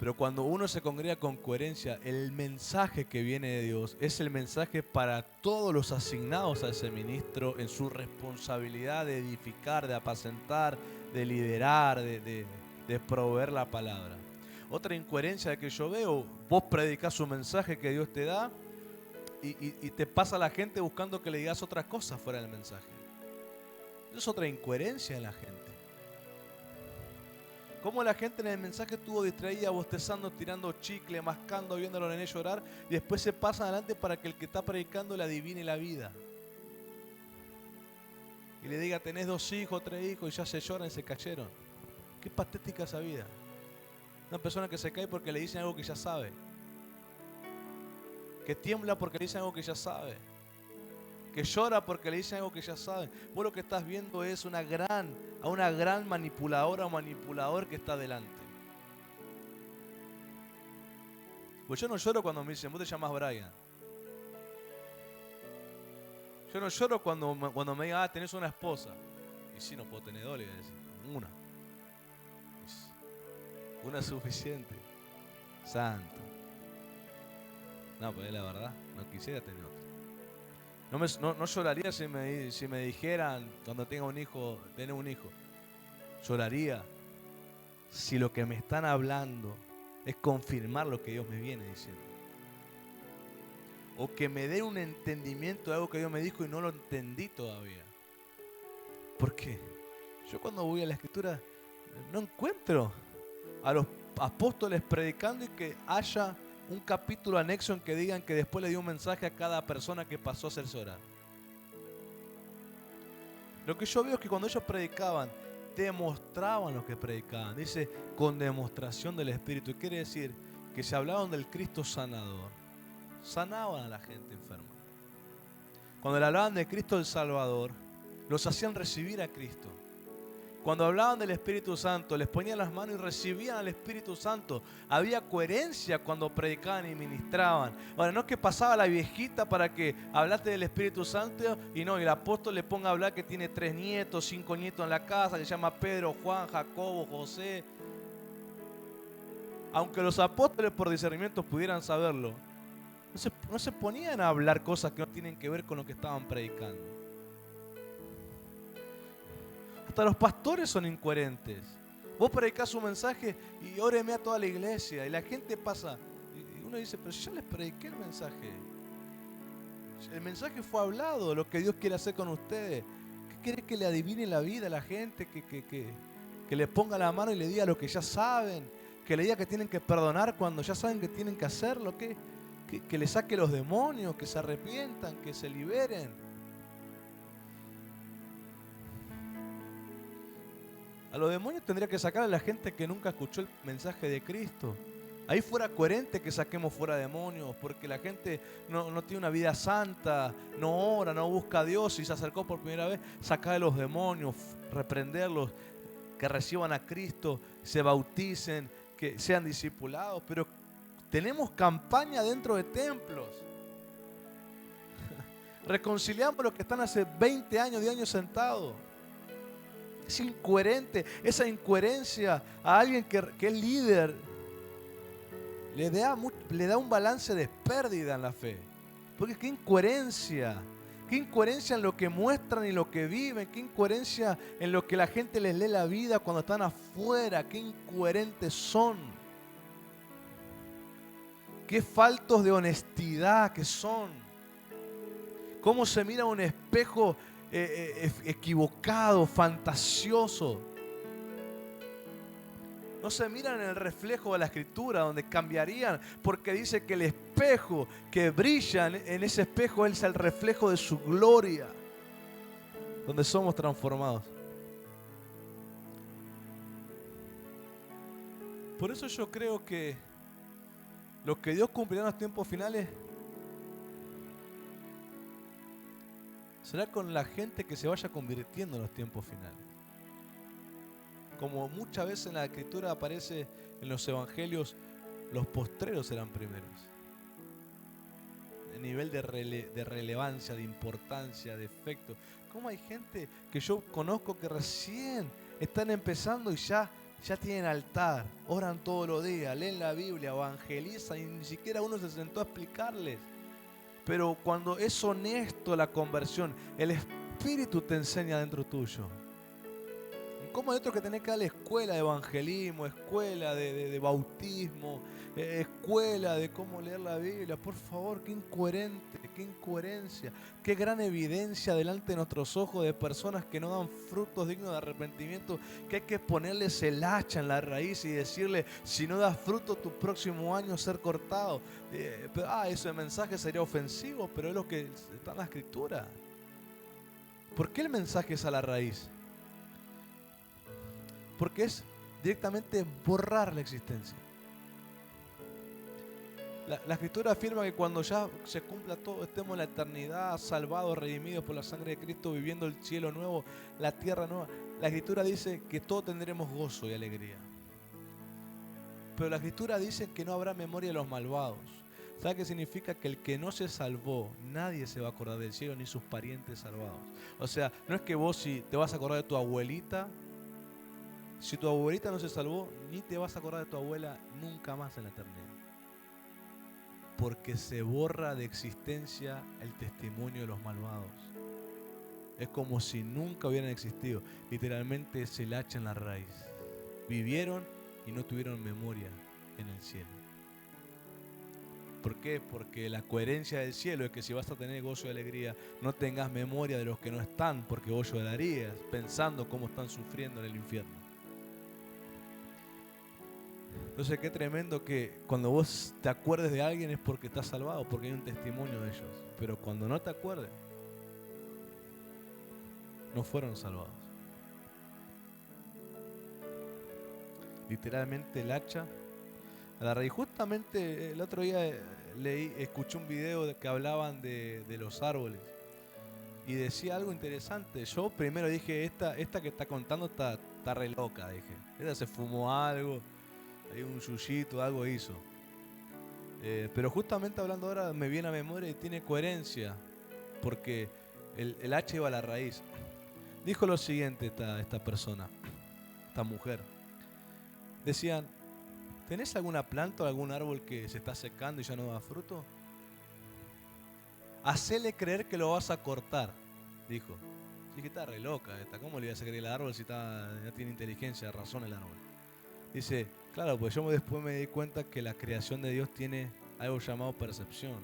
Pero cuando uno se congrega con coherencia, el mensaje que viene de Dios es el mensaje para todos los asignados a ese ministro en su responsabilidad de edificar, de apacentar, de liderar, de proveer la palabra. Otra incoherencia que yo veo, vos predicás un mensaje que Dios te da y te pasa a la gente buscando que le digas otras cosas fuera del mensaje. Eso es otra incoherencia en la gente. Cómo la gente en el mensaje estuvo distraída, bostezando, tirando chicle, mascando, viendo a los nenes llorar, y después se pasa adelante para que el que está predicando le adivine la vida. Y le diga, tenés 2 hijos, 3 hijos, y ya se lloran y se cayeron. Qué patética esa vida. Una persona que se cae porque le dicen algo que ya sabe. Que tiembla porque le dicen algo que ya sabe. Que llora porque le dicen algo que ya sabe. Vos lo que estás viendo es a una gran manipuladora o manipulador que está delante. Pues yo no lloro cuando me dicen, vos te llamas Brian. Yo no lloro cuando me digan, tenés una esposa. Y sí, no puedo tener 2, le voy a decir, una es suficiente. Santo. No, pues es la verdad, no quisiera tener otra. No lloraría si me dijeran cuando tenga un hijo, tener un hijo. Lloraría si lo que me están hablando es confirmar lo que Dios me viene diciendo. O que me dé un entendimiento de algo que Dios me dijo y no lo entendí todavía. ¿Por qué? Yo cuando voy a la Escritura no encuentro a los apóstoles predicando y que haya un capítulo anexo en que digan que después le dio un mensaje a cada persona que pasó a hacerse orar. Lo que yo veo es que cuando ellos predicaban, demostraban lo que predicaban. Dice, con demostración del Espíritu. Quiere decir que se hablaban del Cristo sanador. Sanaban a la gente enferma. Cuando le hablaban de Cristo el Salvador, los hacían recibir a Cristo. Cuando hablaban del Espíritu Santo, les ponían las manos y recibían al Espíritu Santo. Había coherencia cuando predicaban y ministraban. Ahora, no es que pasaba la viejita para que hablaste del Espíritu Santo y el apóstol le ponga a hablar que tiene 3 nietos, 5 nietos en la casa, que se llama Pedro, Juan, Jacobo, José. Aunque los apóstoles por discernimiento pudieran saberlo, no se ponían a hablar cosas que no tienen que ver con lo que estaban predicando. Hasta los pastores son incoherentes. Vos predicás un mensaje y óreme a toda la iglesia y la gente pasa y uno dice, pero yo les prediqué el mensaje. El mensaje fue hablado, lo que Dios quiere hacer con ustedes. ¿Qué quiere que le adivine la vida a la gente? Que le ponga la mano y le diga lo que ya saben. Que le diga que tienen que perdonar cuando ya saben que tienen que hacerlo. Que le saque los demonios, que se arrepientan, que se liberen. A los demonios tendría que sacar a la gente que nunca escuchó el mensaje de Cristo. Ahí fuera coherente que saquemos fuera demonios, porque la gente no tiene una vida santa, no ora, no busca a Dios y se acercó por primera vez. Sacar a los demonios, reprenderlos, que reciban a Cristo, se bauticen, que sean discipulados. Pero tenemos campaña dentro de templos. Reconciliamos a los que están hace 20 años, 10 años sentados. Es incoherente. Esa incoherencia a alguien que es líder le da un balance de pérdida en la fe. Porque qué incoherencia en lo que muestran y lo que viven, qué incoherencia en lo que la gente les lee la vida cuando están afuera, qué incoherentes son, qué faltos de honestidad que son, cómo se mira un espejo equivocado, fantasioso. No se miran en el reflejo de la Escritura, donde cambiarían, porque dice que el espejo que brilla en ese espejo es el reflejo de su gloria, donde somos transformados. Por eso yo creo que lo que Dios cumplirá en los tiempos finales será con la gente que se vaya convirtiendo en los tiempos finales. Como muchas veces en la Escritura aparece en los evangelios, los postreros serán primeros. El nivel de relevancia, de importancia, de efecto. ¿Cómo hay gente que yo conozco que recién están empezando y ya tienen altar, oran todos los días, leen la Biblia, evangelizan y ni siquiera uno se sentó a explicarles? Pero cuando es honesto la conversión, el Espíritu te enseña dentro tuyo. ¿Cómo hay otros que tenés que darle escuela de evangelismo, escuela de bautismo, escuela de cómo leer la Biblia? Por favor, qué incoherente, qué incoherencia, qué gran evidencia delante de nuestros ojos de personas que no dan frutos dignos de arrepentimiento, que hay que ponerles el hacha en la raíz y decirle, si no das fruto tu próximo año ser cortado. Ese mensaje sería ofensivo, pero es lo que está en la Escritura. ¿Por qué el mensaje es a la raíz? Porque es directamente borrar la existencia. La Escritura afirma que cuando ya se cumpla todo, estemos en la eternidad, salvados, redimidos por la sangre de Cristo, viviendo el cielo nuevo, la tierra nueva. La Escritura dice que todos tendremos gozo y alegría. Pero la Escritura dice que no habrá memoria de los malvados. ¿Sabe qué significa? Que el que no se salvó, nadie se va a acordar del cielo, ni sus parientes salvados. O sea, no es que vos si te vas a acordar de tu abuelita. Si tu abuelita no se salvó, ni te vas a acordar de tu abuela nunca más en la eternidad. Porque se borra de existencia el testimonio de los malvados. Es como si nunca hubieran existido. Literalmente se le hacha en la raíz. Vivieron y no tuvieron memoria en el cielo. ¿Por qué? Porque la coherencia del cielo es que si vas a tener gozo y alegría, no tengas memoria de los que no están, porque vos llorarías pensando cómo están sufriendo en el infierno. Entonces qué tremendo que cuando vos te acuerdes de alguien es porque estás salvado, porque hay un testimonio de ellos. Pero cuando no te acuerdes, no fueron salvados. Literalmente el hacha a la raíz. Justamente el otro día escuché un video que hablaban de los árboles y decía algo interesante. Yo primero dije, esta que está contando está re loca, dije. Ella se fumó algo. Hay un yuyito, algo hizo. Pero justamente hablando ahora me viene a memoria y tiene coherencia. Porque el hacha iba a la raíz. Dijo lo siguiente esta persona, esta mujer. Decían, ¿tenés alguna planta o algún árbol que se está secando y ya no da fruto? Hacele creer que lo vas a cortar, dijo. Dije, está re loca esta. ¿Cómo le vas a creer al árbol si ya tiene inteligencia, razón el árbol? Dice, claro, pues yo después me di cuenta que la creación de Dios tiene algo llamado percepción.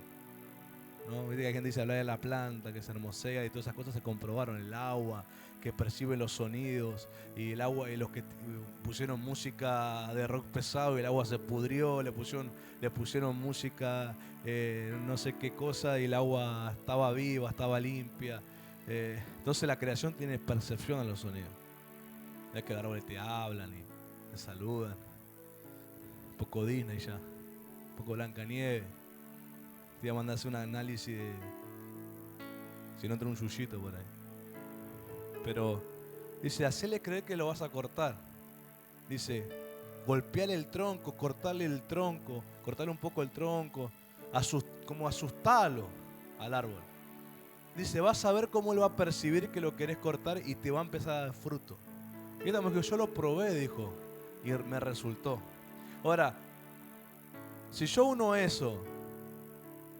¿no? Viste que hay gente que dice hablar de la planta, que se hermosea y todas esas cosas se comprobaron. El agua, que percibe los sonidos, y el agua, y los que pusieron música de rock pesado y el agua se pudrió, le pusieron música no sé qué cosa y el agua estaba viva, estaba limpia. Entonces la creación tiene percepción a los sonidos. Es que los árboles te hablan y te saludan. Un poco Disney ya, un poco Blancanieves. Te iba a mandarse un análisis de si no entra un yuyito por ahí. Pero dice, hacele creer que lo vas a cortar. Dice, golpearle el tronco, cortarle el tronco, cortarle un poco el tronco, como asustarlo al árbol. Dice, vas a ver cómo él va a percibir que lo querés cortar y te va a empezar a dar fruto. Y yo lo probé, dijo, y me resultó. Ahora, si yo uno eso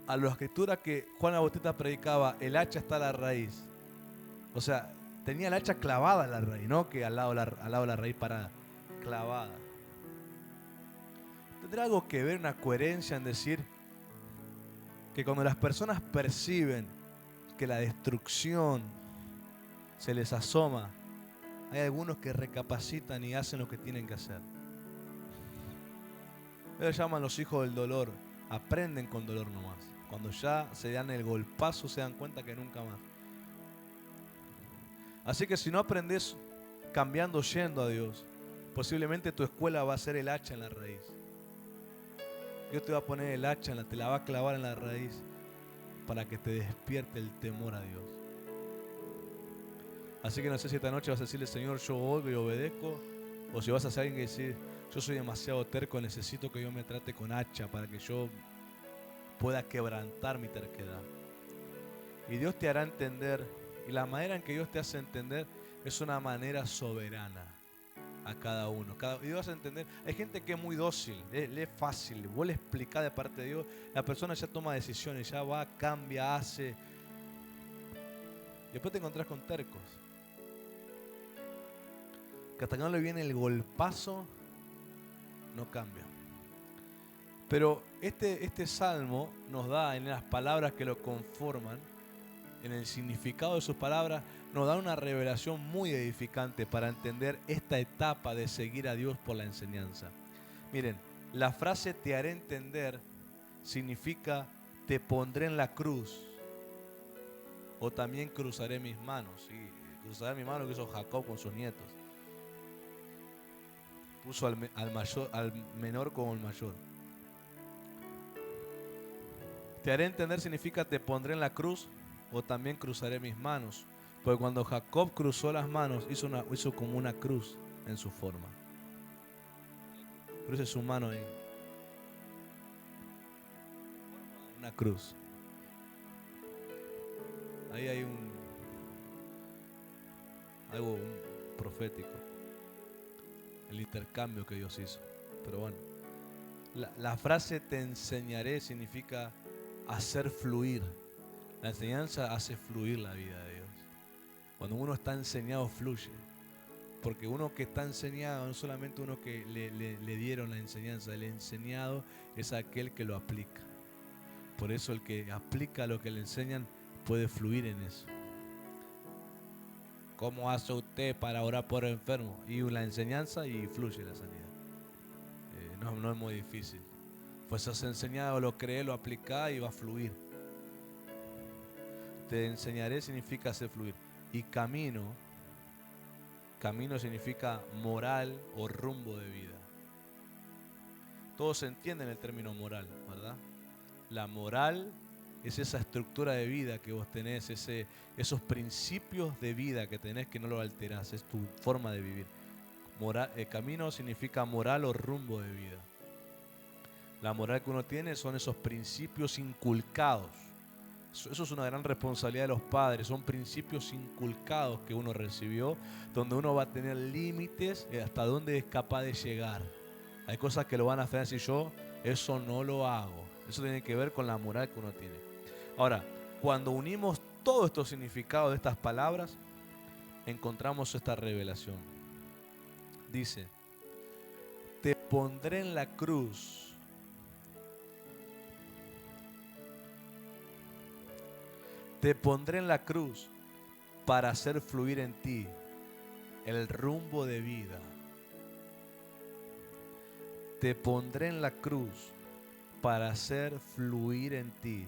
a la escritura que Juan Bautista predicaba, el hacha está a la raíz. O sea, tenía el hacha clavada en la raíz, no que al lado de la raíz parada, clavada. ¿Tendrá algo que ver, una coherencia en decir que cuando las personas perciben que la destrucción se les asoma, hay algunos que recapacitan y hacen lo que tienen que hacer? Ellos llaman los hijos del dolor, aprenden con dolor nomás. Cuando ya se dan el golpazo se dan cuenta que nunca más. Así que si no aprendes cambiando, yendo a Dios, posiblemente tu escuela va a ser el hacha en la raíz. Dios te va a poner el hacha, te la va a clavar en la raíz para que te despierte el temor a Dios. Así que no sé si esta noche vas a decirle, Señor, yo oigo y obedezco, o si vas a ser alguien que decir, yo soy demasiado terco, necesito que Dios me trate con hacha para que yo pueda quebrantar mi terquedad. Y Dios te hará entender, y la manera en que Dios te hace entender es una manera soberana a cada uno. Y vas a entender, hay gente que es muy dócil, le es fácil, vos le explicás de parte de Dios, la persona ya toma decisiones, ya va, cambia, hace. Y después te encontrás con tercos, que hasta que no le viene el golpazo, no cambia. Pero este salmo nos da, en las palabras que lo conforman, en el significado de sus palabras, nos da una revelación muy edificante para entender esta etapa de seguir a Dios por la enseñanza. Miren, la frase te haré entender significa te pondré en la cruz, o también cruzaré mis manos. ¿Sí? Cruzaré mis manos que hizo Jacob con sus nietos. Puso al menor como el mayor. Te haré entender significa te pondré en la cruz, o también cruzaré mis manos. Porque cuando Jacob cruzó las manos, hizo como una cruz en su forma. Cruce su mano ahí. Una cruz. Ahí hay algo profético. El intercambio que Dios hizo. Pero bueno, la frase te enseñaré significa hacer fluir. La enseñanza hace fluir la vida de Dios. Cuando uno está enseñado, fluye. Porque uno que está enseñado, no solamente uno que le dieron la enseñanza, el enseñado es aquel que lo aplica. Por eso el que aplica lo que le enseñan puede fluir en eso. ¿Cómo hace usted para orar por enfermo? Y la enseñanza y fluye la sanidad. No es muy difícil. Pues has enseñado, lo creé, lo aplicá y va a fluir. Te enseñaré significa hacer fluir. Y camino significa moral o rumbo de vida. Todos entienden el término moral, ¿verdad? La moral es esa estructura de vida que vos tenés, esos principios de vida que tenés que no lo alterás, es tu forma de vivir. Camino significa moral o rumbo de vida. La moral que uno tiene son esos principios inculcados. Eso es una gran responsabilidad de los padres, son principios inculcados que uno recibió, donde uno va a tener límites hasta dónde es capaz de llegar. Hay cosas que lo van a hacer si yo eso no lo hago. Eso tiene que ver con la moral que uno tiene. Ahora, cuando unimos todos estos significados de estas palabras, encontramos esta revelación. Dice, te pondré en la cruz. Te pondré en la cruz para hacer fluir en ti el rumbo de vida. Te pondré en la cruz para hacer fluir en ti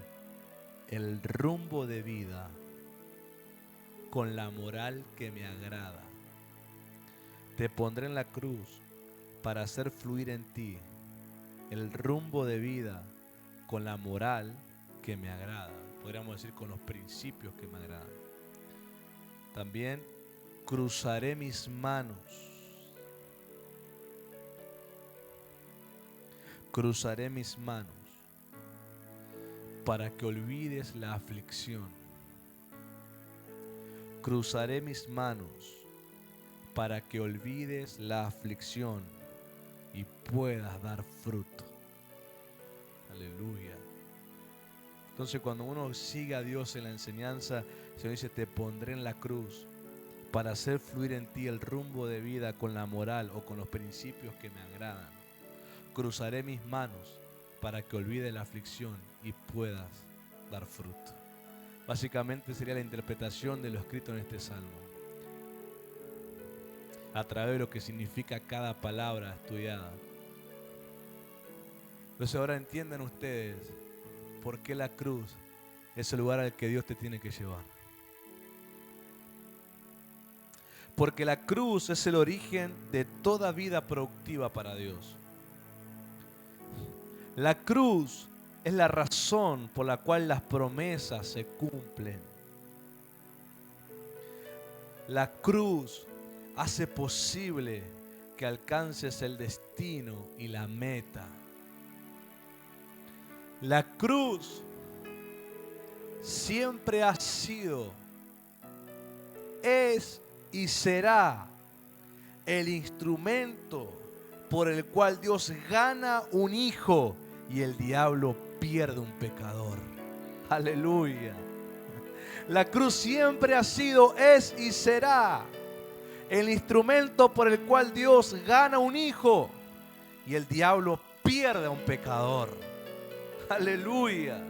el rumbo de vida con la moral que me agrada. Te pondré en la cruz para hacer fluir en ti el rumbo de vida con la moral que me agrada. Podríamos decir con los principios que me agradan. También cruzaré mis manos. Cruzaré mis manos para que olvides la aflicción. Cruzaré mis manos para que olvides la aflicción y puedas dar fruto. Aleluya. Entonces cuando uno sigue a Dios en la enseñanza, el Señor dice, te pondré en la cruz para hacer fluir en ti el rumbo de vida con la moral o con los principios que me agradan. Cruzaré mis manos para que olvides la aflicción y puedas dar fruto. Básicamente sería la interpretación de lo escrito en este salmo, a través de lo que significa cada palabra estudiada. Entonces ahora entiendan ustedes por qué la cruz es el lugar al que Dios te tiene que llevar. Porque la cruz es el origen de toda vida productiva para Dios. La cruz es la razón por la cual las promesas se cumplen. La cruz hace posible que alcances el destino y la meta. La cruz siempre ha sido, es y será el instrumento por el cual Dios gana un hijo y el diablo pierde un pecador. Aleluya. La cruz siempre ha sido, es y será el instrumento por el cual Dios gana un hijo y el diablo pierde a un pecador. Aleluya.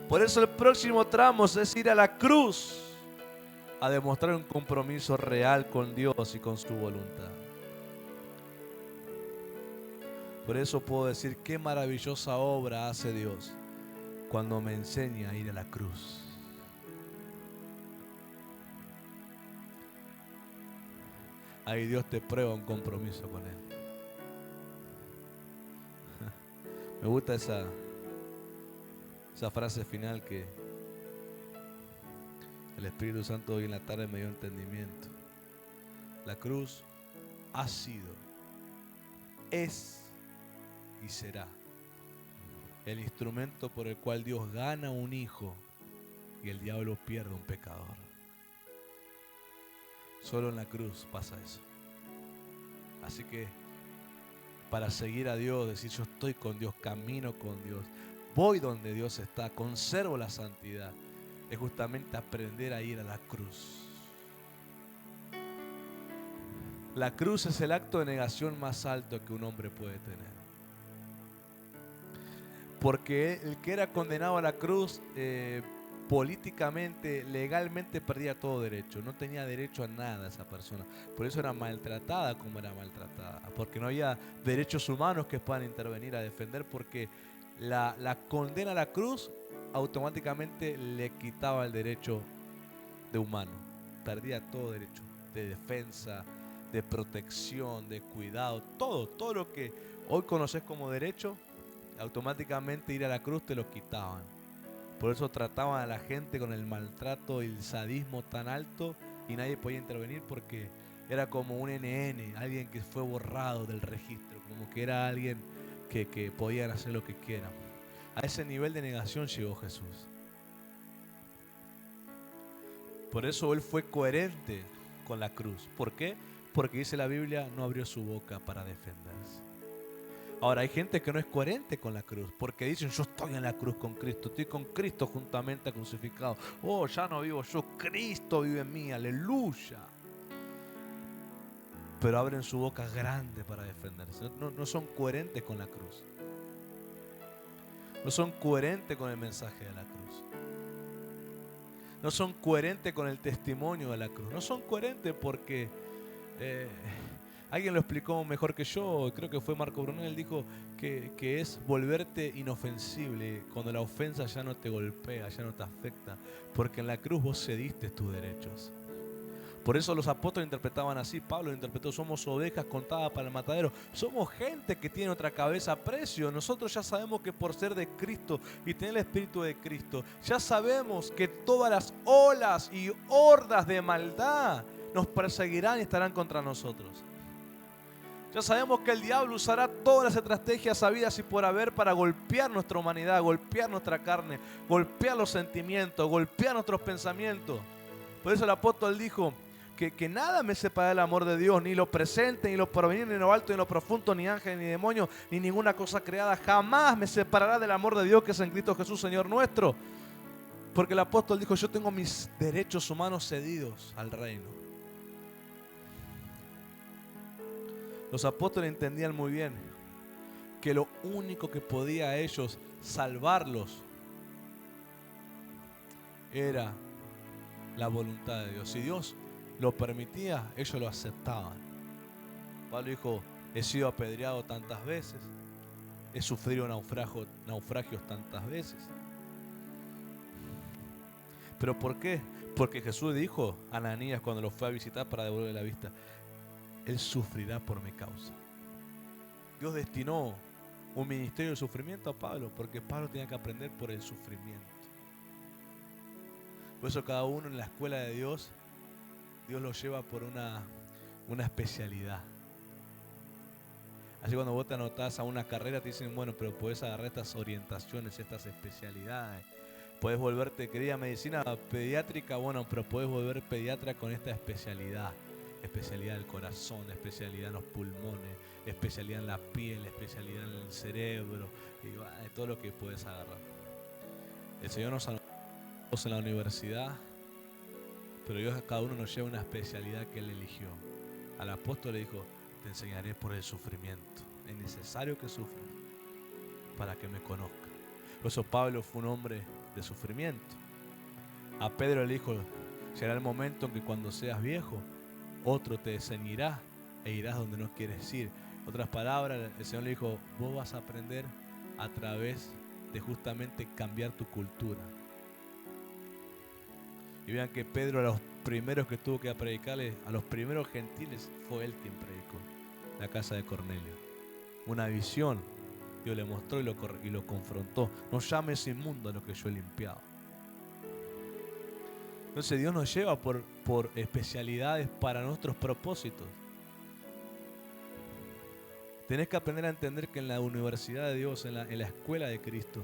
Por eso el próximo tramo es ir a la cruz a demostrar un compromiso real con Dios y con su voluntad. Por eso puedo decir qué maravillosa obra hace Dios cuando me enseña a ir a la cruz. Ahí Dios te prueba un compromiso con Él. Me gusta esa frase final que el Espíritu Santo hoy en la tarde me dio entendimiento. La cruz ha sido, es y será el instrumento por el cual Dios gana un hijo y el diablo pierde un pecador. Solo en la cruz pasa eso. Así que para seguir a Dios, decir yo estoy con Dios, camino con Dios, voy donde Dios está, conservo la santidad, es justamente aprender a ir a la cruz. La cruz es el acto de negación más alto que un hombre puede tener. Porque el que era condenado a la cruz, políticamente, legalmente perdía todo derecho. No tenía derecho a nada esa persona. Por eso era maltratada como era maltratada. Porque no había derechos humanos que puedan intervenir a defender. Porque la condena a la cruz automáticamente le quitaba el derecho de humano. Perdía todo derecho de defensa, de protección, de cuidado. Todo lo que hoy conoces como derecho, automáticamente ir a la cruz te lo quitaban. Por eso trataban a la gente con el maltrato y el sadismo tan alto y nadie podía intervenir porque era como un NN, alguien que fue borrado del registro, como que era alguien que podían hacer lo que quieran. A ese nivel de negación llegó Jesús. Por eso Él fue coherente con la cruz. ¿Por qué? Porque dice la Biblia, no abrió su boca para defenderse. Ahora hay gente que no es coherente con la cruz, porque dicen yo estoy en la cruz con Cristo, estoy con Cristo juntamente crucificado. Oh, ya no vivo yo, Cristo vive en mí, aleluya. Pero abren su boca grande para defenderse. No son coherentes con la cruz. No son coherentes con el mensaje de la cruz. no son coherentes con el testimonio de la cruz. No son coherentes porque alguien lo explicó mejor que yo, creo que fue Marco Brunel. Él dijo que es volverte inofensible cuando la ofensa ya no te golpea, ya no te afecta, porque en la cruz vos cediste tus derechos. Por eso los apóstoles interpretaban así. Pablo interpretó: somos ovejas contadas para el matadero. Somos gente que tiene otra cabeza a precio. Nosotros ya sabemos que por ser de Cristo y tener el Espíritu de Cristo, ya sabemos que todas las olas y hordas de maldad nos perseguirán y estarán contra nosotros. Ya sabemos que el diablo usará todas las estrategias habidas y por haber para golpear nuestra humanidad, golpear nuestra carne, golpear los sentimientos, golpear nuestros pensamientos. Por eso el apóstol dijo que nada me separa del amor de Dios, ni lo presente, ni lo porvenir, ni lo alto, ni lo profundo, ni ángel, ni demonio, ni ninguna cosa creada. Jamás me separará del amor de Dios que es en Cristo Jesús, Señor nuestro. Porque el apóstol dijo: yo tengo mis derechos humanos cedidos al reino. Los apóstoles entendían muy bien que lo único que podía a ellos salvarlos era la voluntad de Dios. Si Dios lo permitía, ellos lo aceptaban. Pablo dijo: he sido apedreado tantas veces, he sufrido naufragios tantas veces. ¿Pero por qué? Porque Jesús dijo a Ananías cuando lo fue a visitar para devolverle la vista: Él sufrirá por mi causa. Dios destinó un ministerio de sufrimiento a Pablo, porque Pablo tenía que aprender por el sufrimiento. Por eso cada uno en la escuela de Dios, Dios lo lleva por una especialidad. Así cuando vos te anotás a una carrera te dicen: bueno, pero podés agarrar estas orientaciones, estas especialidades. Podés volverte, querida medicina pediátrica, bueno, pero podés volver pediatra con esta especialidad. Especialidad del corazón, especialidad en los pulmones, especialidad en la piel, especialidad en el cerebro, y todo lo que puedes agarrar. El Señor nos anotó en la universidad, pero Dios a cada uno nos lleva una especialidad que Él eligió. Al apóstol le dijo: te enseñaré por el sufrimiento. Es necesario que sufras para que me conozca. Por eso Pablo fue un hombre de sufrimiento. A Pedro le dijo: llegará el momento en que cuando seas viejo, otro te ceñirá e irás donde no quieres ir. Otras palabras, el Señor le dijo: vos vas a aprender a través de justamente cambiar tu cultura. Y vean que Pedro, a los primeros que tuvo que predicarle, a los primeros gentiles, fue él quien predicó. La casa de Cornelio. Una visión Dios le mostró y lo confrontó: no llames inmundo a lo que yo he limpiado. Entonces Dios nos lleva por especialidades para nuestros propósitos. Tenés que aprender a entender que en la universidad de Dios, en la escuela de Cristo,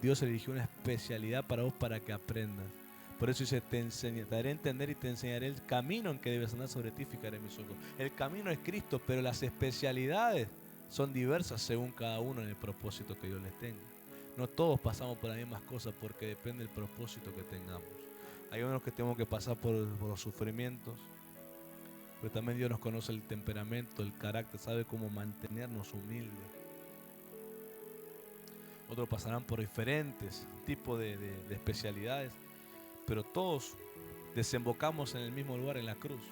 Dios eligió una especialidad para vos para que aprendas. Por eso dice: te daré a entender y te enseñaré el camino en que debes andar, sobre ti fijaré mis ojos. El camino es Cristo, pero las especialidades son diversas según cada uno en el propósito que Dios les tenga. No todos pasamos por las mismas cosas porque depende del propósito que tengamos. Hay unos que tenemos que pasar por los sufrimientos, pero también Dios nos conoce el temperamento, el carácter, sabe cómo mantenernos humildes. Otros pasarán por diferentes tipos de especialidades, pero todos desembocamos en el mismo lugar, en la cruz.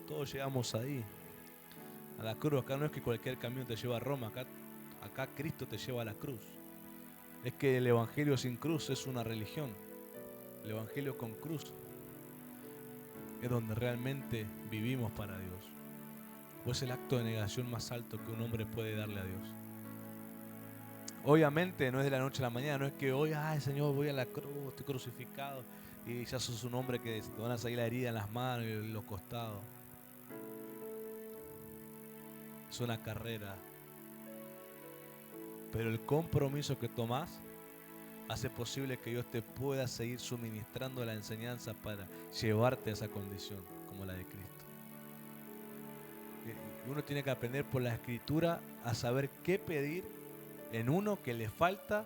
Todos llegamos ahí, a la cruz. Acá no es que cualquier camino te lleva a Roma, acá Cristo te lleva a la cruz. Es que el evangelio sin cruz es una religión. El evangelio con cruz es donde realmente vivimos para Dios. O es el acto de negación más alto que un hombre puede darle a Dios. Obviamente no es de la noche a la mañana, no es que hoy, ay Señor, voy a la cruz, estoy crucificado y ya sos un hombre que te van a salir la herida en las manos y en los costados. Es una carrera, pero el compromiso que tomás hace posible que Dios te pueda seguir suministrando la enseñanza para llevarte a esa condición como la de Cristo. Uno tiene que aprender por la Escritura a saber qué pedir en uno que le falta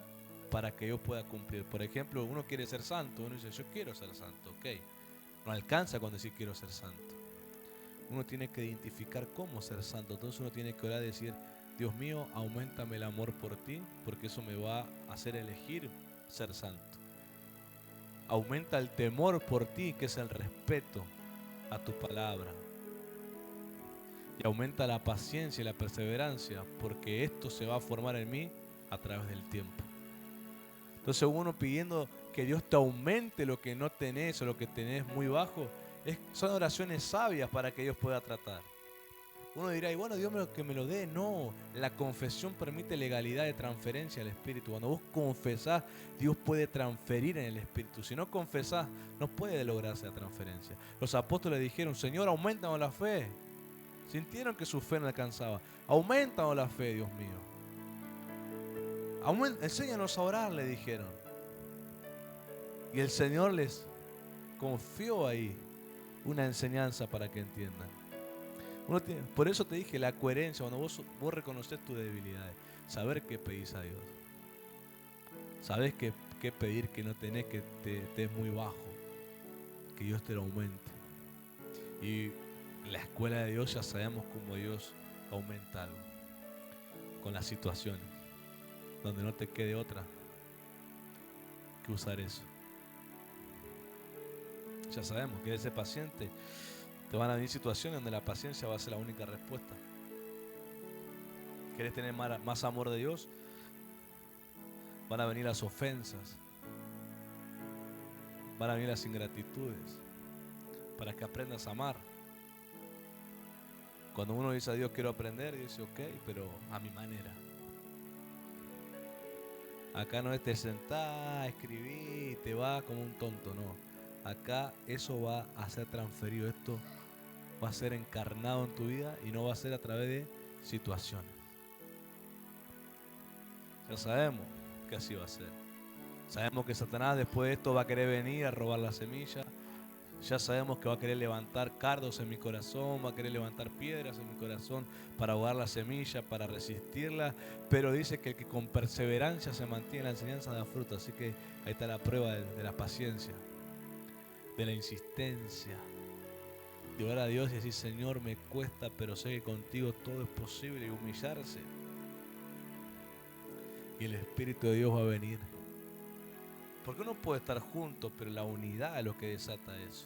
para que Dios pueda cumplir. Por ejemplo, uno quiere ser santo, uno dice: yo quiero ser santo, ok. No alcanza con decir quiero ser santo. Uno tiene que identificar cómo ser santo. Entonces uno tiene que orar y decir: Dios mío, auméntame el amor por ti, porque eso me va a hacer elegir ser santo. aumenta el temor por ti, que es el respeto a tu palabra. Y aumenta la paciencia y la perseverancia, porque esto se va a formar en mí a través del tiempo. Entonces uno pidiendo que Dios te aumente lo que no tenés o lo que tenés muy bajo, son oraciones sabias para que Dios pueda tratar. Uno dirá, y bueno, Dios que me lo dé. No, la confesión permite legalidad de transferencia al Espíritu. Cuando vos confesás, Dios puede transferir en el Espíritu. Si no confesás, no puede lograrse la transferencia. Los apóstoles dijeron, Señor, aumentanos la fe. Sintieron que su fe no alcanzaba. Aumentanos la fe, Dios mío. Enséñanos a orar, le dijeron. Y el Señor les confió ahí una enseñanza para que entiendan. Por eso te dije la coherencia, cuando vos reconoces tus debilidades, saber qué pedís a Dios. Sabés qué pedir que no tenés, que te es muy bajo, que Dios te lo aumente. Y en la escuela de Dios ya sabemos cómo Dios aumenta algo, con las situaciones, donde no te quede otra que usar eso. Ya sabemos que eres paciente. Te van a venir situaciones donde la paciencia va a ser la única respuesta. ¿Querés tener más amor de Dios? Van a venir las ofensas. Van a venir las ingratitudes. Para que aprendas a amar. Cuando uno dice a Dios quiero aprender, dice ok, pero a mi manera. Acá no es te sentás, escribí, te va como un tonto, no. Acá eso va a ser transferido. Esto va a ser encarnado en tu vida y no va a ser a través de situaciones. Ya sabemos que así va a ser. Sabemos que Satanás después de esto va a querer venir a robar la semilla. Ya sabemos que va a querer levantar cardos en mi corazón, va a querer levantar piedras en mi corazón para ahogar la semilla, para resistirla. Pero dice que el que con perseverancia se mantiene en la enseñanza da fruto. Así que ahí está la prueba de la paciencia, de la insistencia. De orar a Dios y decir, Señor, me cuesta, pero sé que contigo todo es posible, y humillarse. Y el Espíritu de Dios va a venir. Porque uno puede estar juntos, pero la unidad es lo que desata eso.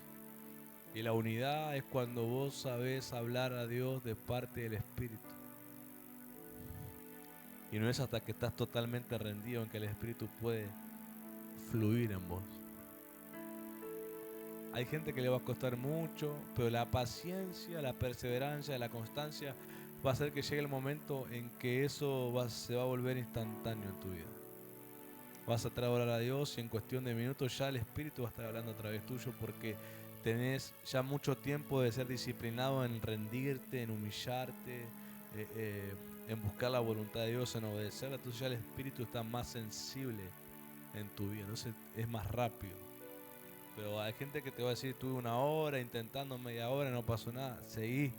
Y la unidad es cuando vos sabés hablar a Dios de parte del Espíritu. Y no es hasta que estás totalmente rendido en que el Espíritu puede fluir en vos. Hay gente que le va a costar mucho, pero la paciencia, la perseverancia, la constancia va a hacer que llegue el momento en que eso se va a volver instantáneo en tu vida. Vas a orar a Dios y en cuestión de minutos ya el Espíritu va a estar hablando a través tuyo, porque tenés ya mucho tiempo de ser disciplinado en rendirte, en humillarte, en buscar la voluntad de Dios, en obedecerla. Entonces ya el Espíritu está más sensible en tu vida, entonces es más rápido. Pero hay gente que te va a decir, tuve 1 hora intentando, media hora, no pasó nada. Seguí,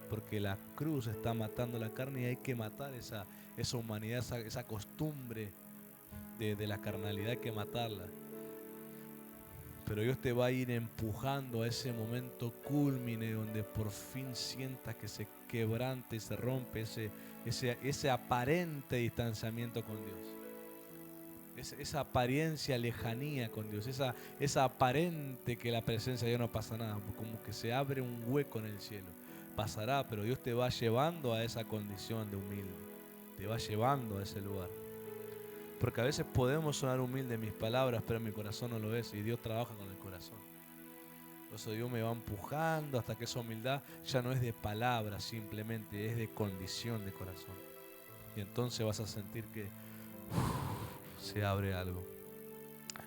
porque la cruz está matando la carne y hay que matar esa humanidad, esa costumbre de la carnalidad, hay que matarla. Pero Dios te va a ir empujando a ese momento cúlmine donde por fin sientas que se quebrante y se rompe ese aparente distanciamiento con Dios. Esa apariencia lejanía con Dios, esa aparente que la presencia de Dios no pasa nada, como que se abre un hueco en el cielo. Pasará, pero Dios te va llevando a esa condición de humilde, te va llevando a ese lugar. Porque a veces podemos sonar humildes en mis palabras, pero mi corazón no lo es, y Dios trabaja con el corazón. Por eso Dios me va empujando hasta que esa humildad ya no es de palabras simplemente, es de condición de corazón. Y entonces vas a sentir que se abre algo.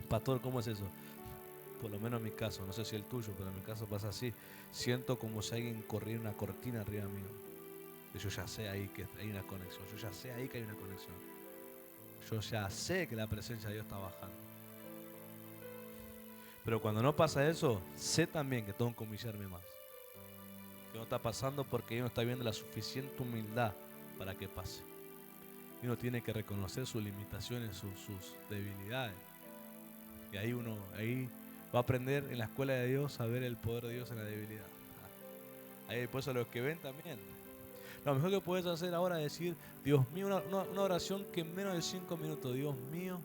Pastor, ¿cómo es eso? Por lo menos en mi caso, no sé si el tuyo, pero en mi caso pasa así. Siento como si alguien corriera una cortina arriba mío. Y yo ya sé ahí que hay una conexión. Yo ya sé ahí que hay una conexión. Yo ya sé que la presencia de Dios está bajando. Pero cuando no pasa eso, sé también que tengo que humillarme más. Que no está pasando porque uno está viendo la suficiente humildad para que pase. Y uno tiene que reconocer sus limitaciones, sus debilidades. Y ahí uno va a aprender en la escuela de Dios a ver el poder de Dios en la debilidad. Ahí después a los que ven también. Lo mejor que puedes hacer ahora es decir, Dios mío, una oración que en menos de 5 minutos, Dios mío,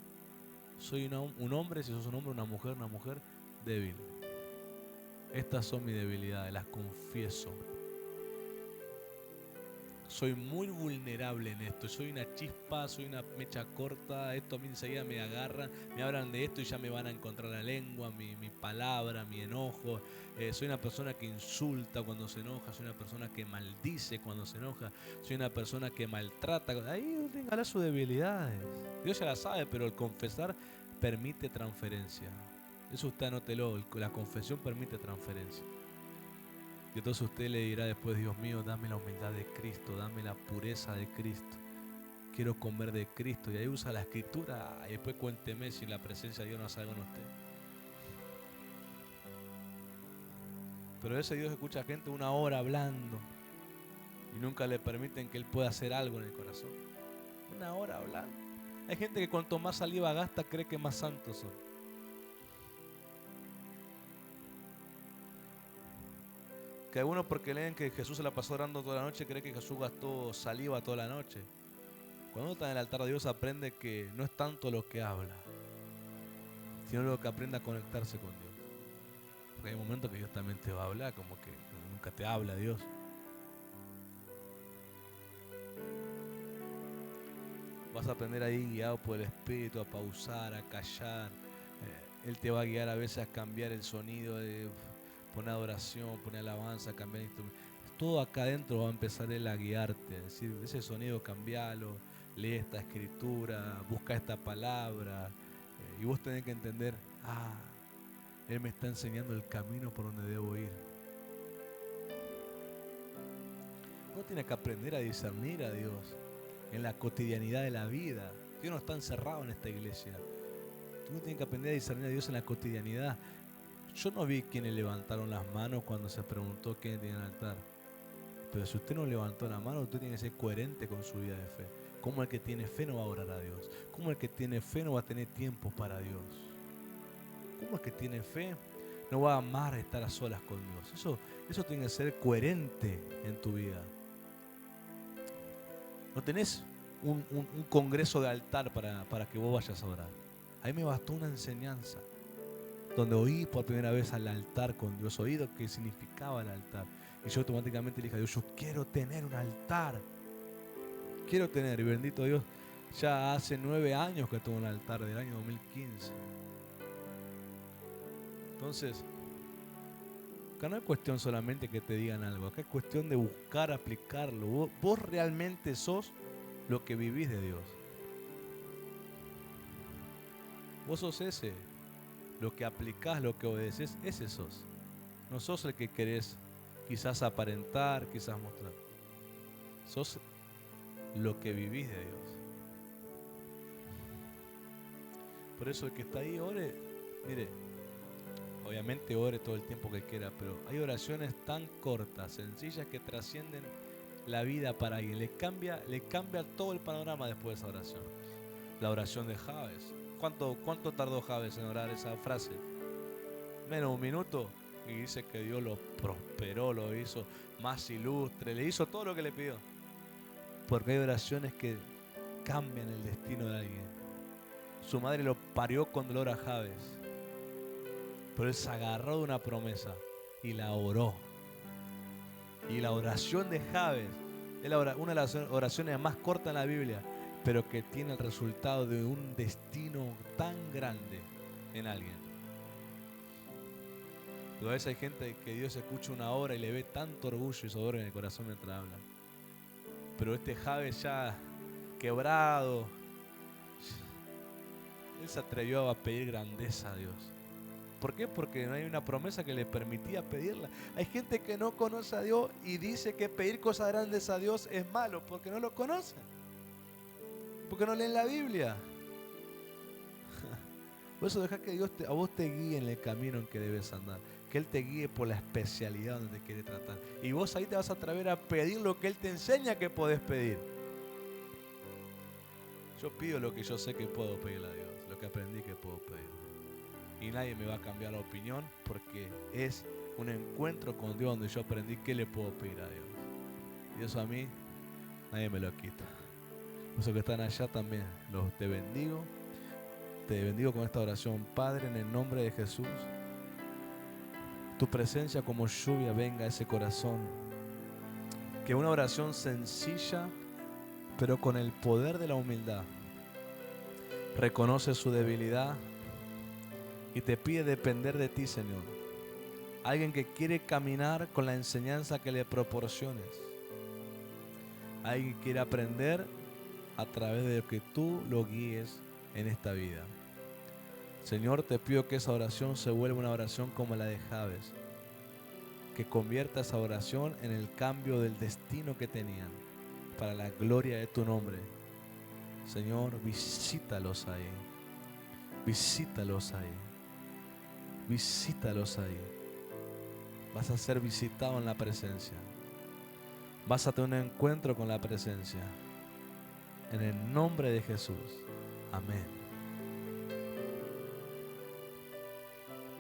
Soy un hombre, si sos un hombre, una mujer débil. Estas son mis debilidades, las confieso. Soy muy vulnerable en esto, soy una chispa, soy una mecha corta, esto a mí enseguida me agarra, me hablan de esto y ya me van a encontrar la lengua, mi palabra, mi enojo. Soy una persona que insulta cuando se enoja, soy una persona que maldice cuando se enoja, soy una persona que maltrata. Ahí tengará sus debilidades. Dios ya la sabe, pero el confesar permite transferencia. Eso usted anótelo, la confesión permite transferencia. Y entonces usted le dirá después, Dios mío, dame la humildad de Cristo, dame la pureza de Cristo. Quiero comer de Cristo. Y ahí usa la escritura y después cuénteme si la presencia de Dios no hace algo en usted. Pero ese Dios escucha a gente 1 hora hablando y nunca le permiten que Él pueda hacer algo en el corazón. 1 hora hablando. Hay gente que cuanto más saliva gasta cree que más santos son. Que algunos porque leen que Jesús se la pasó orando toda la noche creen que Jesús gastó saliva toda la noche. Cuando uno está en el altar de Dios aprende que no es tanto lo que habla, sino lo que aprende a conectarse con Dios. Porque hay momentos que Dios también te va a hablar, como que nunca te habla Dios. Vas a aprender ahí guiado por el Espíritu a pausar, a callar. Él te va a guiar a veces a cambiar el sonido, poner adoración, poner alabanza, cambiar instrumento. Todo acá adentro va a empezar Él a guiarte, es decir, ese sonido cambialo, lee esta escritura, busca esta palabra. Y vos tenés que entender, Él me está enseñando el camino por donde debo ir. Uno tiene que aprender a discernir a Dios en la cotidianidad de la vida. Dios no está encerrado en esta iglesia. Uno tiene que aprender a discernir a Dios en la cotidianidad. Yo no vi quienes levantaron las manos cuando se preguntó quién tenía el altar. Pero si usted no levantó la mano, usted tiene que ser coherente con su vida de fe. ¿Cómo el que tiene fe no va a orar a Dios? ¿Cómo el que tiene fe no va a tener tiempo para Dios? ¿Cómo el que tiene fe no va a amar estar a solas con Dios? Eso tiene que ser coherente en tu vida. No tenés un congreso de altar para que vos vayas a orar. A mí me bastó una enseñanza donde oí por primera vez al altar con Dios, oí lo que significaba el altar. Y yo automáticamente le dije a Dios, yo quiero tener un altar. Quiero tener, y bendito Dios, ya hace 9 años que tengo un altar, del año 2015. Entonces, acá no es cuestión solamente que te digan algo, acá es cuestión de buscar aplicarlo. Vos realmente sos lo que vivís de Dios. Vos sos ese, lo que aplicás, lo que obedeces, ese sos. No sos el que querés quizás aparentar, quizás mostrar. Sos lo que vivís de Dios. Por eso el que está ahí, ore, mire, obviamente ore todo el tiempo que quiera, pero hay oraciones tan cortas, sencillas, que trascienden la vida para alguien. Le cambia todo el panorama después de esa oración. La oración de Jabes. ¿Cuánto tardó Jabes en orar esa frase? Menos 1 minuto. Y dice que Dios lo prosperó, lo hizo más ilustre, le hizo todo lo que le pidió. Porque hay oraciones que cambian el destino de alguien. Su madre lo parió con dolor a Jabes, pero él se agarró de una promesa y la oró. Y la oración de Jabes es una de las oraciones más cortas en la Biblia, pero que tiene el resultado de un destino tan grande en alguien. Pero a veces hay gente que Dios escucha 1 hora y le ve tanto orgullo y sudor en el corazón mientras habla. Pero este Jabes ya quebrado, él se atrevió a pedir grandeza a Dios. ¿Por qué? Porque no hay una promesa que le permitía pedirla. Hay gente que no conoce a Dios y dice que pedir cosas grandes a Dios es malo porque no lo conocen. Porque no leen la Biblia. Por eso deja que Dios a vos te guíe en el camino en que debes andar. Que Él te guíe por la especialidad donde te quiere tratar. Y vos ahí te vas a atrever a pedir lo que Él te enseña que podés pedir. Yo pido lo que yo sé que puedo pedirle a Dios. Lo que aprendí que puedo pedir. Y nadie me va a cambiar la opinión porque es un encuentro con Dios donde yo aprendí qué le puedo pedir a Dios. Y eso a mí nadie me lo quita. Los que están allá también, los te bendigo. te bendigo con esta oración. Padre, en el nombre de Jesús, tu presencia como lluvia venga a ese corazón. Que una oración sencilla, pero con el poder de la humildad, reconoce su debilidad y te pide depender de ti, Señor. Alguien que quiere caminar con la enseñanza que le proporciones. Alguien que quiere aprender a través de que tú lo guíes en esta vida. Señor, te pido que esa oración se vuelva una oración como la de Jabes, que convierta esa oración en el cambio del destino que tenían, para la gloria de tu nombre. Señor, visítalos ahí, visítalos ahí, visítalos ahí. Vas a ser visitado en la presencia. Vas a tener un encuentro con la presencia. En el nombre de Jesús. Amén.